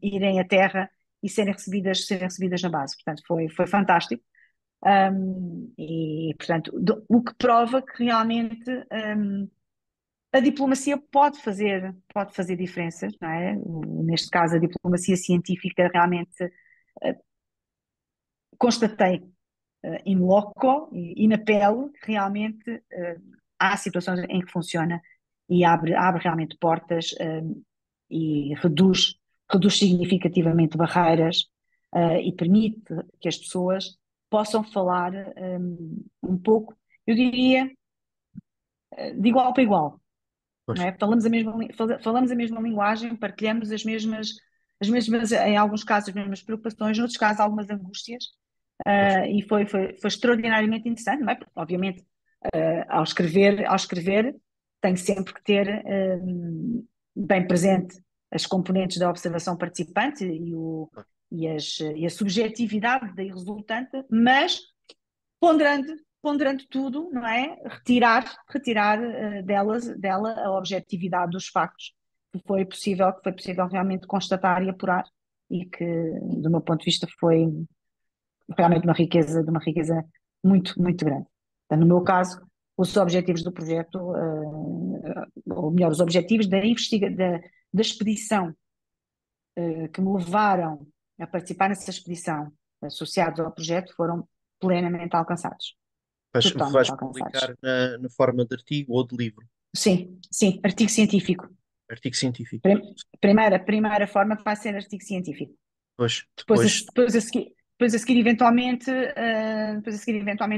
irem à Terra e serem recebidas na base. Portanto, foi fantástico. E, portanto, o que prova que realmente a diplomacia pode fazer diferenças, não é? Neste caso, a diplomacia científica realmente constatei in loco e na pele que realmente há situações em que funciona e abre realmente portas e reduz significativamente barreiras e permite que as pessoas possam falar um pouco, eu diria, de igual para igual, Pois, não é? Falamos a mesma linguagem, partilhamos as mesmas, em alguns casos, as mesmas preocupações, noutros casos, algumas angústias, pois. e foi extraordinariamente interessante, não é? Porque, obviamente, ao escrever, tenho sempre que ter bem presente as componentes da observação participante e a subjetividade daí resultante, mas ponderando tudo, não é? Retirar dela a objetividade dos factos que foi possível realmente constatar e apurar e que, do meu ponto de vista, foi realmente de uma riqueza muito, muito grande. Então, no meu caso, os objetivos do projeto, ou melhor, os objetivos da expedição, que me levaram a participar nessa expedição, associados ao projeto, foram plenamente alcançados, Vais totalmente alcançados. publicar na forma de artigo ou de livro? Sim, sim, artigo científico. Artigo científico. Prim- primeira forma vai ser artigo científico. Depois, Depois, depois, eventualmente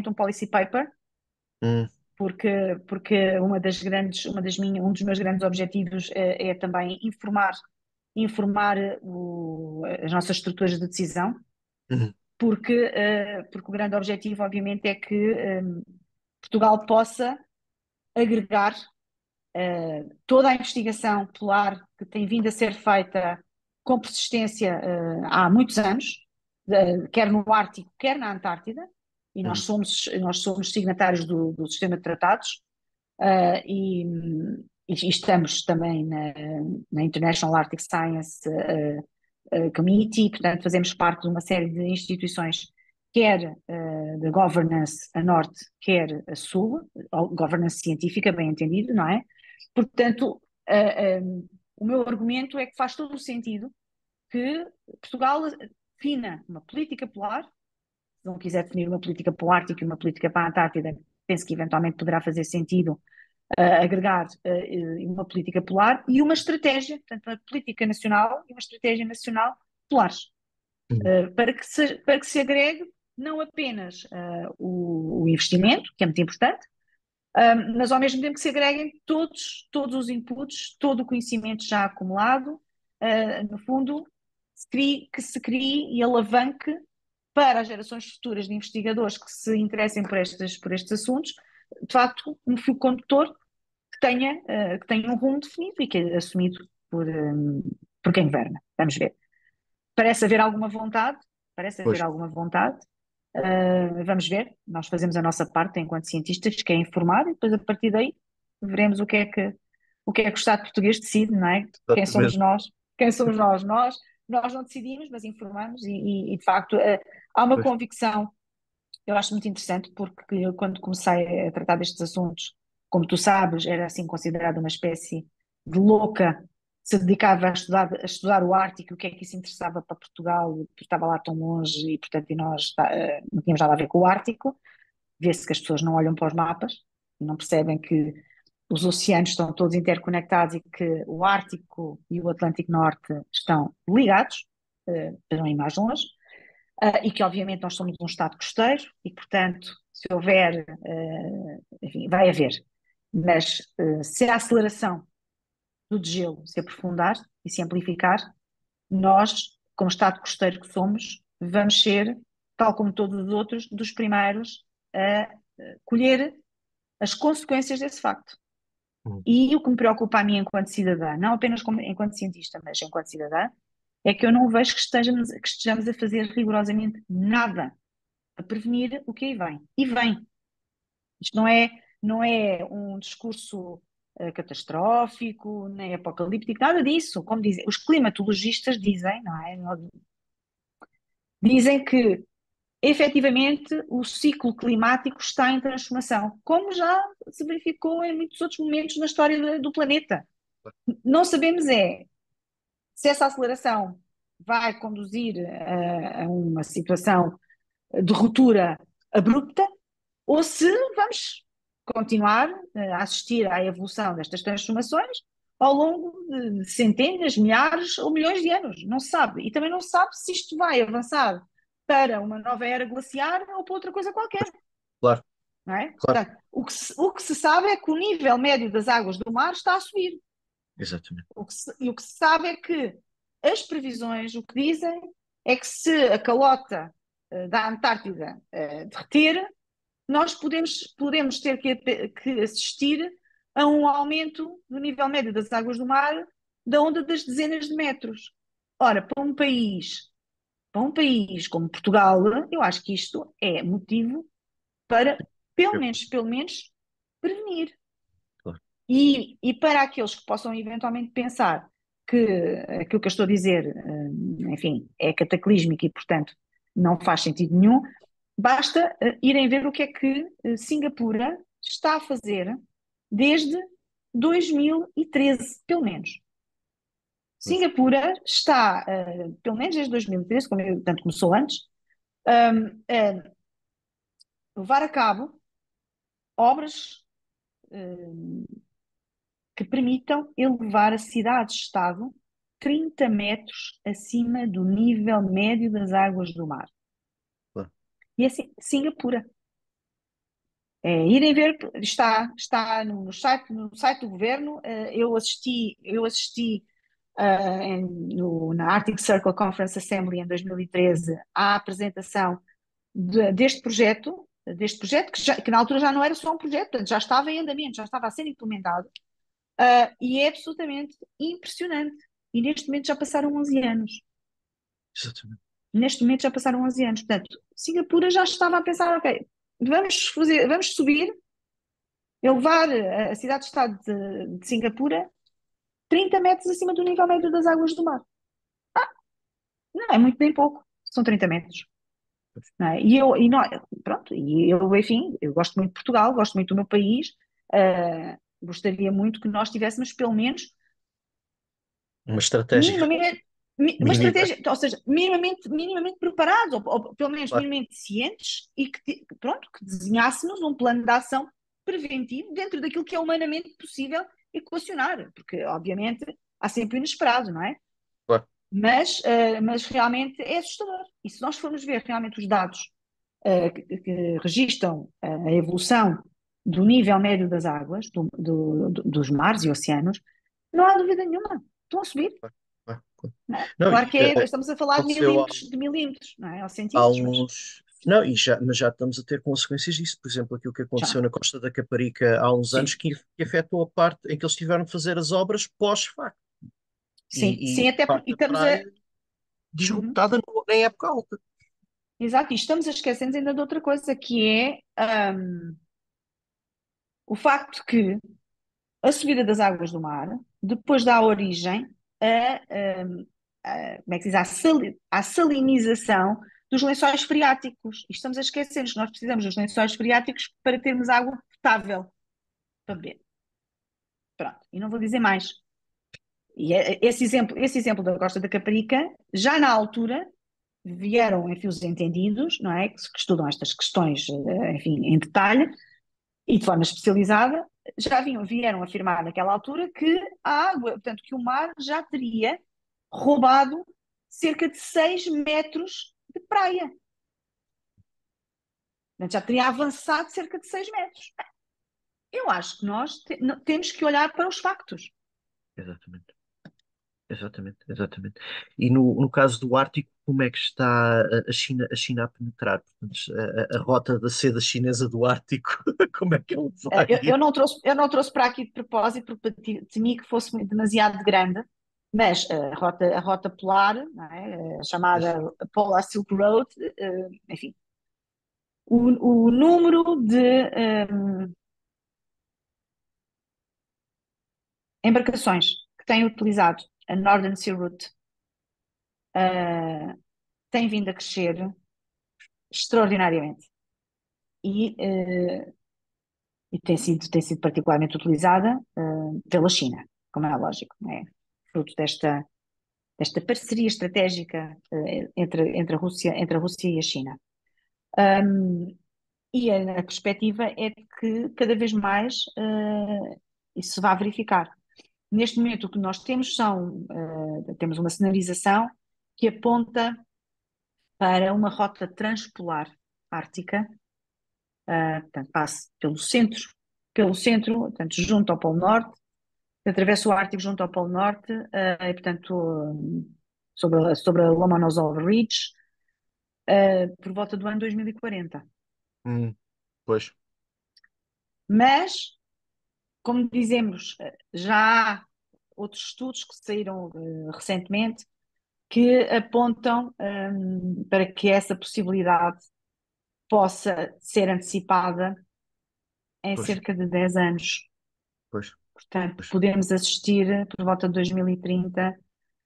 um policy paper, hum, porque um dos meus grandes objetivos é também informar as nossas estruturas de decisão, hum, porque o grande objetivo, obviamente, é que Portugal possa agregar toda a investigação polar que tem vindo a ser feita com persistência há muitos anos, quer no Ártico, quer na Antártida, e nós hum, somos signatários do sistema de tratados, e estamos também na International Arctic Science Committee, portanto fazemos parte de uma série de instituições, quer da governance a norte, quer a sul, governance científica, bem entendido, não é? Portanto, o meu argumento é que faz todo o sentido que Portugal defina uma política polar. Se não quiser definir uma política para o Ártico e uma política para a Antártida, penso que eventualmente poderá fazer sentido agregar uma política polar e uma estratégia, portanto, uma política nacional e uma estratégia nacional polares, hum. para que se agregue não apenas o investimento, que é muito importante, mas ao mesmo tempo que se agreguem todos os inputs, todo o conhecimento já acumulado, no fundo, que se crie e alavanque para as gerações futuras de investigadores que se interessem por estes assuntos, de facto, um fio condutor que tenha um rumo definido e que é assumido por quem governa. Vamos ver. Parece haver alguma vontade, parece Pois, haver alguma vontade. Vamos ver, nós fazemos a nossa parte enquanto cientistas, que é informar, e depois a partir daí veremos o que é que o Estado português decide, não é? Quem somos exatamente. nós? Quem somos nós? Nós não decidimos, mas informamos e, de facto há uma Pois, convicção, eu acho muito interessante, porque eu, quando comecei a tratar destes assuntos, como tu sabes, era assim considerada uma espécie de louca, que se dedicava a estudar o Ártico, o que é que isso interessava para Portugal, porque estava lá tão longe e, portanto, e nós não tínhamos nada a ver com o Ártico. Vê-se que as pessoas não olham para os mapas e não percebem que os oceanos estão todos interconectados e que o Ártico e o Atlântico Norte estão ligados, para não ir mais longe. E que obviamente nós somos um Estado costeiro e, portanto, se houver, enfim, vai haver, mas se a aceleração do degelo se aprofundar e se amplificar, nós, como Estado costeiro que somos, vamos ser, tal como todos os outros, dos primeiros a colher as consequências desse facto. hum, E o que me preocupa a mim enquanto cidadã, não apenas enquanto cientista, mas enquanto cidadã, é que eu não vejo que estejamos a fazer rigorosamente nada a prevenir o que aí vem. E vem. Isto não é um discurso catastrófico, nem apocalíptico, nada disso. Como dizem, os climatologistas dizem, não é? Dizem que efetivamente o ciclo climático está em transformação, como já se verificou em muitos outros momentos na história do planeta. Não sabemos se essa aceleração vai conduzir a uma situação de ruptura abrupta ou se vamos continuar a assistir à evolução destas transformações ao longo de centenas, milhares ou milhões de anos. Não se sabe. E também não se sabe se isto vai avançar para uma nova era glaciar ou para outra coisa qualquer. Claro, Não é? claro, Portanto, o que se sabe é que o nível médio das águas do mar está a subir. exatamente. E o que se sabe é que as previsões, o que dizem, é que se a calota da Antártida derreter, nós podemos ter que assistir a um aumento do nível médio das águas do mar da onda das dezenas de metros. Ora, para um país como Portugal, eu acho que isto é motivo para, pelo menos prevenir. Claro. E para aqueles que possam eventualmente pensar que aquilo que eu estou a dizer, enfim, é cataclísmico e, portanto, não faz sentido nenhum, basta irem ver o que é que Singapura está a fazer desde 2013, pelo menos. Pois. Singapura está, pelo menos desde 2013, portanto começou antes, a levar a cabo obras que permitam elevar a cidade-estado 30 metros acima do nível médio das águas do mar. Claro. E assim, Singapura. Irem ver, está no site do governo. Eu assisti na Arctic Circle Conference Assembly em 2013 à apresentação deste projeto que na altura já não era só um projeto, portanto, já estava em andamento, já estava a ser implementado. E é absolutamente impressionante. E neste momento já passaram 11 anos. Exatamente. Neste momento já passaram 11 anos. Portanto, Singapura já estava a pensar, ok, vamos subir, elevar a cidade-estado de Singapura 30 metros acima do nível médio das águas do mar. Não é muito nem pouco, são 30 metros. Não é? Pronto, enfim, eu gosto muito de Portugal, gosto muito do meu país, gostaria muito que nós tivéssemos pelo menos Uma estratégia minimamente, uma mínima. estratégia, ou seja, minimamente preparados, ou pelo menos Claro, minimamente cientes, e pronto, que desenhássemos um plano de ação preventivo dentro daquilo que é humanamente possível equacionar, porque obviamente há sempre o inesperado, não é? claro. Mas realmente é assustador. E se nós formos ver realmente os dados que registam a evolução do nível médio das águas, dos mares e oceanos, não há dúvida nenhuma, estão a subir. Claro, claro, claro. Não é? Não, Claro que estamos a falar aconteceu de milímetros, não é? Ou há centímetros, mas uns. Não, mas já estamos a ter consequências disso. Por exemplo, aquilo que já, aconteceu na Costa da Caparica há uns anos, sim. que afetou a parte em que eles tiveram de fazer as obras pós-facto. Sim, E sim, até porque parte e da estamos a. praia Uhum, desruptada em época alta. exato, e estamos a esquecer ainda de outra coisa, que o facto que a subida das águas do mar depois dá origem como é que se diz, à salinização dos lençóis freáticos. E estamos a esquecer-nos que nós precisamos dos lençóis freáticos para termos água potável para beber. Pronto, e não vou dizer mais. E esse exemplo da Costa da Caparica, já na altura, vieram em fios entendidos, não é? Que estudam estas questões, enfim, em detalhe e de forma especializada, vieram afirmar naquela altura que a água, portanto, que o mar já teria roubado cerca de 6 metros de praia. Portanto, já teria avançado cerca de 6 metros. Eu acho que nós temos que olhar para os factos. Exatamente. Exatamente, exatamente. E no caso do Ártico, como é que está a China a penetrar? Portanto, a rota da seda chinesa do Ártico, como é que ele vai? Eu não trouxe para aqui de propósito, porque temi que fosse demasiado grande, mas a rota polar, não é? Chamada Polar Silk Road, enfim, o número embarcações que têm utilizado a Northern Sea Route têm vindo a crescer extraordinariamente e tem sido particularmente utilizada pela China, como é lógico, não é? Fruto desta parceria estratégica entre a Rússia e a China. E a perspectiva é de que cada vez mais isso se vai verificar. Neste momento, o que nós temos temos uma sinalização que aponta para uma rota transpolar ártica, portanto, passe pelo centro, portanto, junto ao Polo Norte, atravessa o Ártico junto ao Polo Norte, e, portanto, sobre a Lomonosov Ridge, por volta do ano 2040. Pois, Mas, como dizemos, já há outros estudos que saíram recentemente que apontam para que essa possibilidade possa ser antecipada em pois, cerca de 10 anos. pois, Portanto, pois, podemos assistir, por volta de 2030,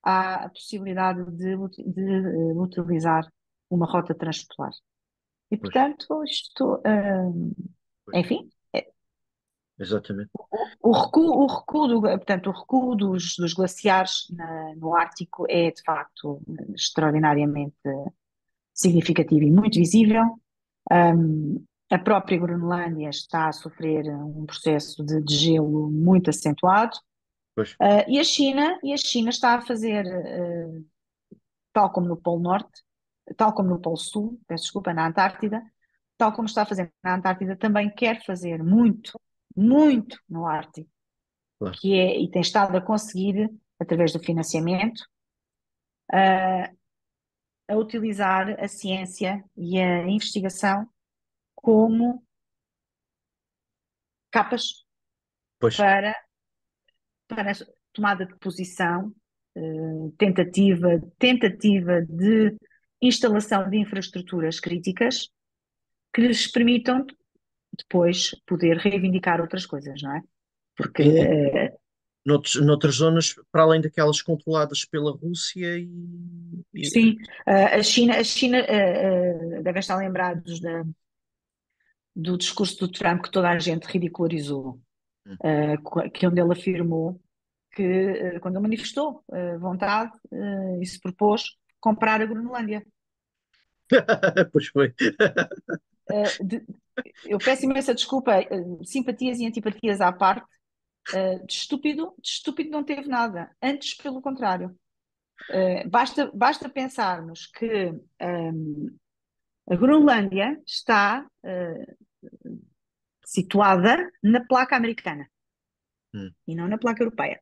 à possibilidade de utilizar uma rota transpolar. E, pois, portanto, isto, pois. enfim, Exatamente. portanto, o recuo dos glaciares no Ártico é, de facto, extraordinariamente significativo e muito visível. A própria Groenlândia está a sofrer um processo de degelo muito acentuado. Pois, E a China está a fazer, tal como no Polo Norte, tal como no Polo Sul, peço desculpa, na Antártida, tal como está a fazer na Antártida, também quer fazer muito, muito no Ártico, claro. e tem estado a conseguir, através do financiamento, a utilizar a ciência e a investigação como capas Pois, para a tomada de posição, tentativa de instalação de infraestruturas críticas que lhes permitam depois poder reivindicar outras coisas, não é? Porque, e noutras zonas, para além daquelas controladas pela Rússia sim, a China deve estar lembrados do discurso do Trump que toda a gente ridicularizou, que onde ele afirmou que, quando ele manifestou vontade e se propôs comprar a Groenlândia. Pois foi. Eh, de- eu peço imensa desculpa, simpatias e antipatias à parte, de estúpido não teve nada, antes pelo contrário. Basta pensarmos que a Groenlândia está situada na placa americana Hum. e não na placa europeia.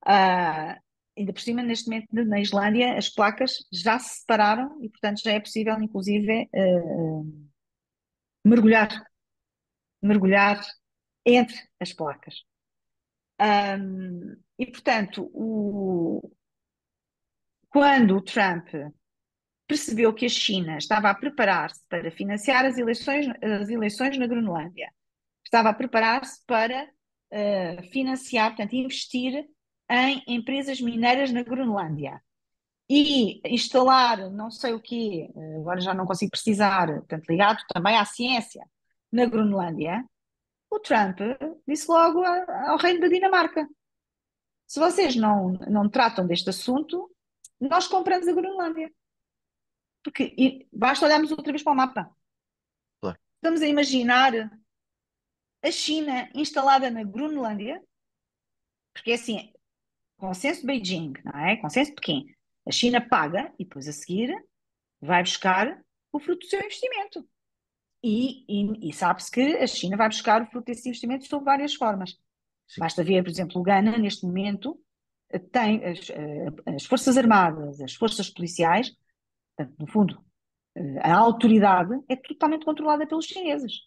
Ah, ainda por cima, neste momento, na Islândia, as placas já se separaram e, portanto, já é possível, inclusive, mergulhar, mergulhar entre as placas. E, portanto, quando o Trump percebeu que a China estava a preparar-se para financiar as eleições na Groenlândia, estava a preparar-se para financiar, portanto, investir em empresas mineiras na Groenlândia e instalar não sei o quê, agora já não consigo precisar, portanto, ligado também à ciência na Groenlândia, o Trump disse logo ao reino da Dinamarca: se vocês não tratam deste assunto, nós compramos a Groenlândia. Porque basta olharmos outra vez para o mapa. Claro. Estamos a imaginar a China instalada na Groenlândia, porque é assim, consenso de Beijing, não é? Consenso de Pequim. A China paga e depois a seguir vai buscar o fruto do seu investimento. E sabe-se que a China vai buscar o fruto desse investimento sob várias formas. Sim. Basta ver, por exemplo, o Ghana, neste momento, tem as Forças Armadas, as Forças Policiais, portanto, no fundo, a autoridade é totalmente controlada pelos chineses.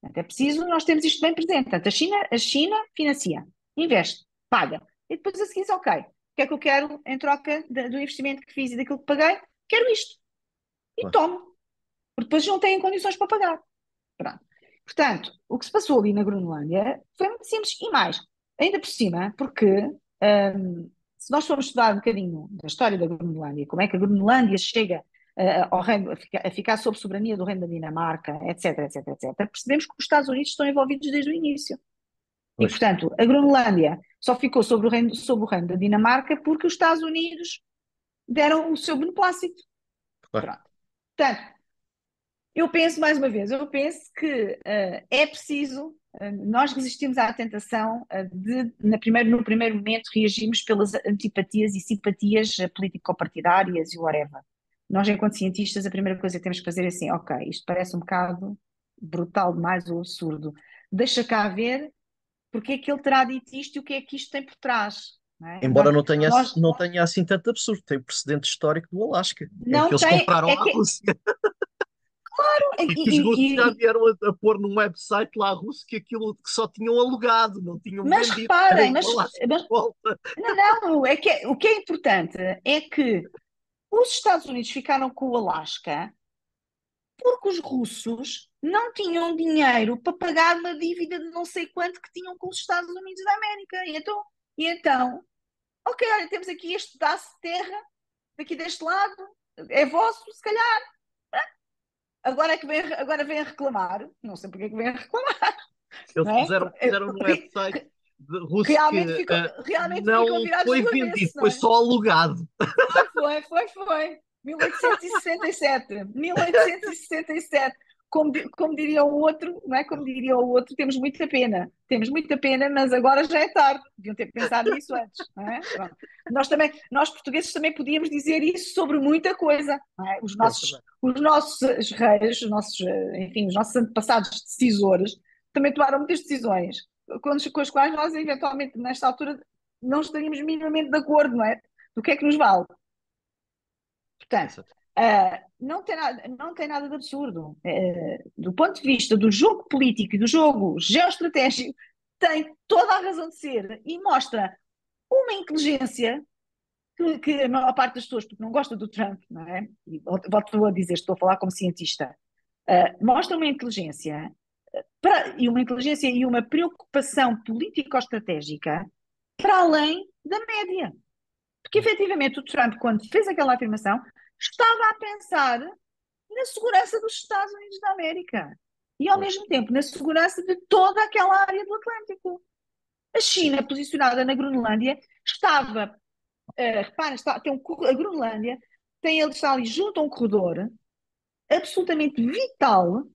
Portanto, é preciso nós termos isto bem presente. Portanto, a China financia, investe, paga. E depois a seguir diz, ok, o que é que eu quero em troca do investimento que fiz e daquilo que paguei? Quero isto. E Claro. tomo. Porque depois não têm condições para pagar. Pronto. Portanto, o que se passou ali na Groenlândia foi muito simples e mais, ainda por cima, porque se nós formos estudar um bocadinho da história da Groenlândia, como é que a Groenlândia chega ao reino, a ficar sob soberania do reino da Dinamarca, etc, etc, etc, percebemos que os Estados Unidos estão envolvidos desde o início. E, Pois, portanto, a Groenlândia só ficou sob o reino da Dinamarca porque os Estados Unidos deram o seu beneplácito. claro. Pronto. Portanto, eu penso, mais uma vez, eu penso que é preciso nós resistirmos à tentação de, no primeiro momento, reagirmos pelas antipatias e simpatias político-partidárias e whatever. Nós, enquanto cientistas, a primeira coisa que temos que fazer é assim, ok, isto parece um bocado brutal demais ou absurdo. Deixa cá ver porque é que ele terá dito isto e o que é que isto tem por trás. Não é? Embora Nós não tenha assim tanto absurdo, tem o precedente histórico do Alasca, em que não eles tem, compraram é à que, Rússia e que os russos já e, vieram a pôr num website lá russo que aquilo que só tinham alugado, não tinham mas vendido, era reparem, o Alasca de mas volta. não, não, o que é importante é que os Estados Unidos ficaram com o Alasca porque os russos não tinham dinheiro para pagar uma dívida de não sei quanto que tinham com os Estados Unidos da América. E então, ok, olha, temos aqui este pedaço de terra, daqui deste lado, é vosso, se calhar. Agora é que agora vem a reclamar, não sei porque é que vem a reclamar, Eles não é? puseram no website russo Realmente que ficam, realmente ficam não virados foi do vendido, avesso, não foi é? só alugado. Foi. 1867. 1867. Como diria o outro, não é? Como diria o outro, temos muita pena. Temos muita pena, mas agora já é tarde. Deviam ter pensado nisso antes, não é? Pronto. Nós portugueses também podíamos dizer isso sobre muita coisa, não é? É verdade. Os nossos reis, enfim, os nossos antepassados decisores também tomaram muitas decisões com as quais nós, eventualmente, nesta altura, não estaríamos minimamente de acordo, não é? Do que é que nos vale? Portanto, Exato. não tem nada de absurdo. Do ponto de vista do jogo político e do jogo geoestratégico, tem toda a razão de ser e mostra uma inteligência que a maior parte das pessoas, porque não gosta do Trump, não é? E volto a dizer, estou a falar como cientista, mostra uma inteligência e uma preocupação político-estratégica para além da média. Porque efetivamente o Trump, quando fez aquela afirmação, estava a pensar na segurança dos Estados Unidos da América e, ao Pois, mesmo tempo, na segurança de toda aquela área do Atlântico. A China, posicionada na Groenlândia, estava, repara, a Groenlândia está ali junto a um corredor absolutamente vital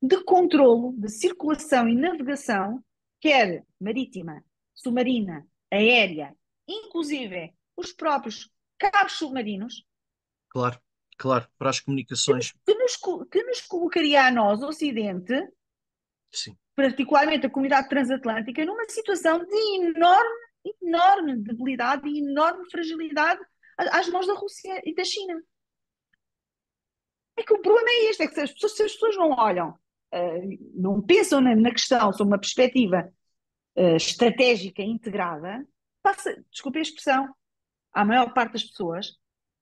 de controlo de circulação e navegação, quer marítima, submarina, aérea, inclusive os próprios cabos submarinos, claro, claro, para as comunicações, que nos colocaria a nós, o Ocidente, sim, particularmente a comunidade transatlântica, numa situação de enorme debilidade e enorme fragilidade às mãos da Rússia e da China. É que o problema é este, é que se as pessoas não olham, não pensam na questão sob uma perspectiva estratégica integrada, desculpe a expressão, a maior parte das pessoas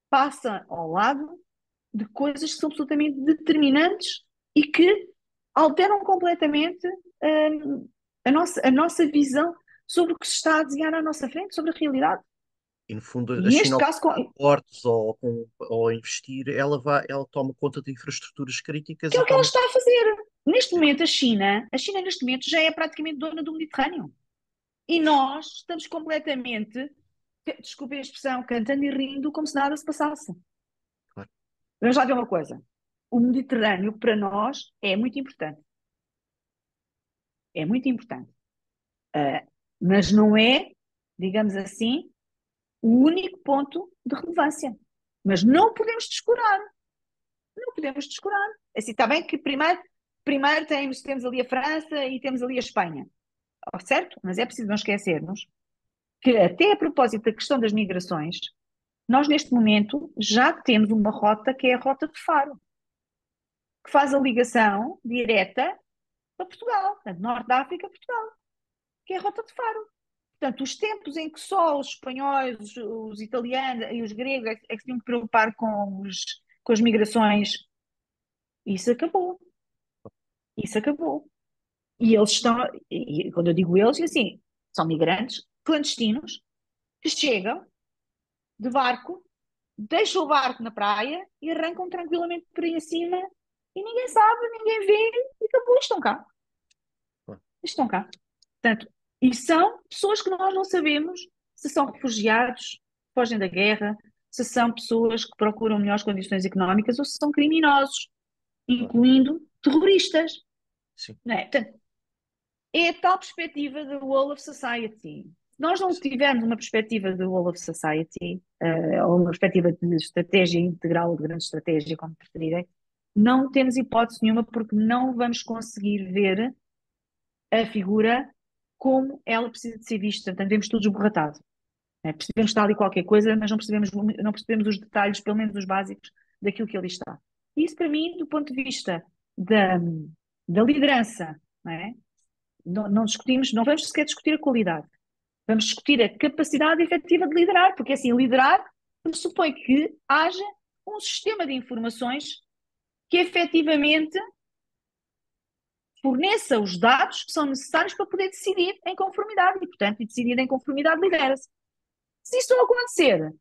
passa ao lado de coisas que são absolutamente determinantes e que alteram completamente a nossa visão sobre o que se está a desenhar à nossa frente, sobre a realidade. e no fundo E a China neste ao caso, comprar portos ou investir, ela toma conta de infraestruturas críticas que é e o que ela toma. está a fazer. Neste momento, a China neste momento já é praticamente dona do Mediterrâneo. E nós estamos completamente, desculpe a expressão, cantando e rindo como se nada se passasse. Claro, Vamos lá ver uma coisa. O Mediterrâneo, para nós, é muito importante. É muito importante. Mas não é, digamos assim, o único ponto de relevância. Mas não podemos descurar. Não podemos descurar. Assim, está bem que primeiro temos ali a França e temos ali a Espanha. Certo? Mas é preciso não esquecermos que, até a propósito da questão das migrações, nós neste momento já temos uma rota que é a rota de Faro, que faz a ligação direta para Portugal, portanto, Norte da África, Portugal, que é a rota de Faro. Portanto, os tempos em que só os espanhóis, os italianos e os gregos é que se tinham que preocupar com as migrações, isso acabou. Isso acabou. E eles estão, e quando eu digo eles, assim, são migrantes clandestinos que chegam de barco, deixam o barco na praia e arrancam tranquilamente por aí acima e ninguém sabe, ninguém vê e acabou, estão cá. Estão cá. Portanto, e são pessoas que nós não sabemos se são refugiados, fogem da guerra, se são pessoas que procuram melhores condições económicas ou se são criminosos, incluindo terroristas. Sim, Não é? Portanto, é a tal perspectiva do Wall of Society. Se nós não tivermos uma perspectiva do Wall of Society, ou uma perspectiva de estratégia integral, de grande estratégia, como preferirem, não temos hipótese nenhuma porque não vamos conseguir ver a figura como ela precisa de ser vista. Portanto, vemos tudo esborratado. Né? Percebemos que está ali qualquer coisa, mas não percebemos os detalhes, pelo menos os básicos, daquilo que ali está. E isso, para mim, do ponto de vista da liderança, não é? Não discutimos, não vamos sequer discutir a qualidade. Vamos discutir a capacidade efetiva de liderar, porque assim, liderar pressupõe que haja um sistema de informações que efetivamente forneça os dados que são necessários para poder decidir em conformidade e, portanto, decidir em conformidade lidera-se. Se isso não acontecer,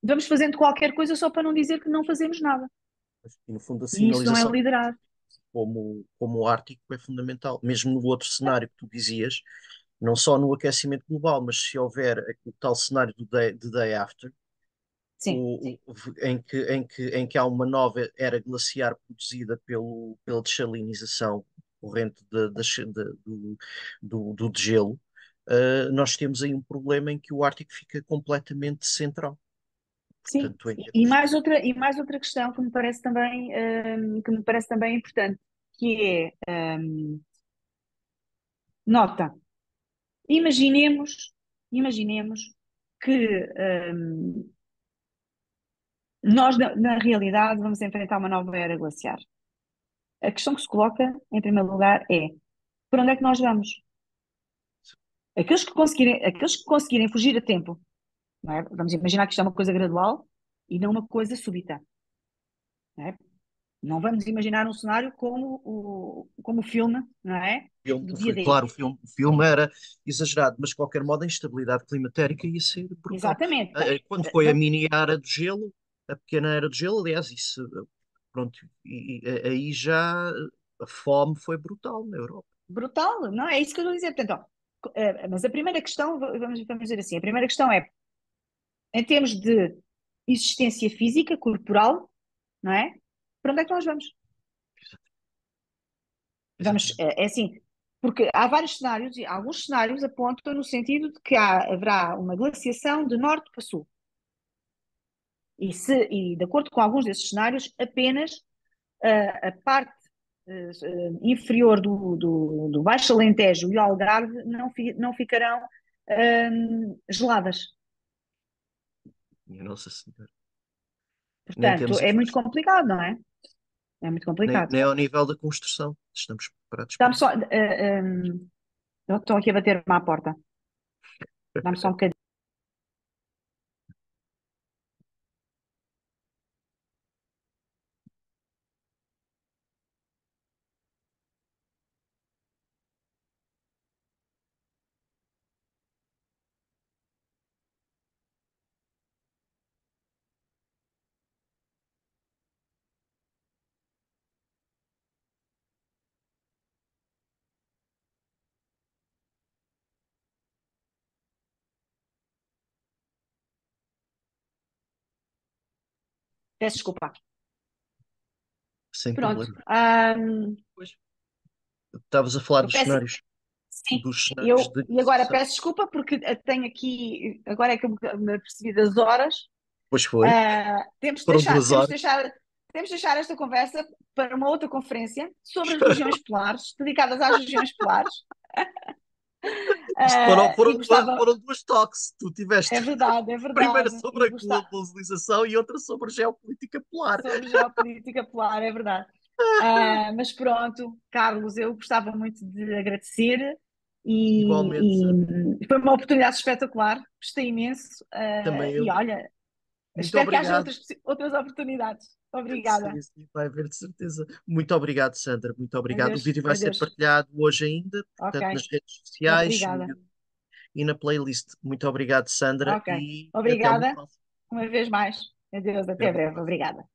vamos fazendo qualquer coisa só para não dizer que não fazemos nada. e no fundo a E isso não é sinalização liderar. como o Ártico é fundamental. Mesmo no outro cenário que tu dizias, não só no aquecimento global, mas se houver o tal cenário de day after, Sim, em que há uma nova era glaciar produzida pela dessalinização corrente do degelo, nós temos aí um problema em que o Ártico fica completamente central. sim. Portanto, em E mais outra questão que me parece também importante, que é, nota, imaginemos que nós, na realidade, vamos enfrentar uma nova era glaciar. A questão que se coloca, em primeiro lugar, é por onde é que nós vamos? Aqueles que conseguirem fugir a tempo, não é? Vamos imaginar que isto é uma coisa gradual e não uma coisa súbita, não é? Não vamos imaginar um cenário como o filme, não é? Do dia D. claro, o filme era exagerado, mas de qualquer modo a instabilidade climatérica ia ser brutal. Exatamente. Portanto, Quando foi a mini era do gelo, a pequena era do gelo, aliás, isso, pronto, aí já a fome foi brutal na Europa. brutal, não é? É isso que eu estou a dizer. Portanto, ó, mas a primeira questão, vamos dizer assim, a primeira questão é, em termos de existência física, corporal, não é? Para onde é que nós vamos? Vamos, Exatamente. é assim, porque há vários cenários e alguns cenários apontam no sentido de que haverá uma glaciação de norte para sul. E de acordo com alguns desses cenários, apenas a parte inferior do Baixo Alentejo e o Algarve não ficarão geladas. Minha Nossa Senhora. Nem Portanto, temos é muito infraestrutura, complicado, não é? É muito nem, complicado. nem ao nível da construção. Estamos preparados para Dá-me só. isso. Estão aqui a bater-me à porta. Dá-me só um bocadinho. Peço desculpa. Sem Pronto. problema. Pois, estavas a falar Eu peço. Sim, dos cenários eu de e agora negociação. peço desculpa porque tenho aqui, agora é que eu me apercebi das horas. Pois foi. Temos de Foram deixar, duas temos de horas. deixar, temos de deixar esta conversa para uma outra conferência sobre as regiões polares, dedicadas às regiões polares. Isto foram, E foram, duas, gostava, foram duas talks. Tu tiveste é verdade, é primeira verdade, sobre e a globalização e outra sobre a geopolítica polar. sobre geopolítica polar, é verdade. Mas pronto, Carlos, eu gostava muito de agradecer Igualmente, e, Sandra. e foi uma oportunidade espetacular, gostei imenso. Também E eu. olha, Muito Espero que haja obrigado. outras oportunidades. Obrigada. Sim, sim, vai haver de certeza. Muito obrigado, Sandra. Muito obrigado. O Adeus, vídeo vai ser adeus. partilhado hoje ainda, Ok, portanto, nas redes sociais obrigada. e na playlist. Muito obrigado, Sandra, Ok, e até uma obrigada próxima. uma vez mais. Adeus, Até até uma breve. próxima. Obrigada.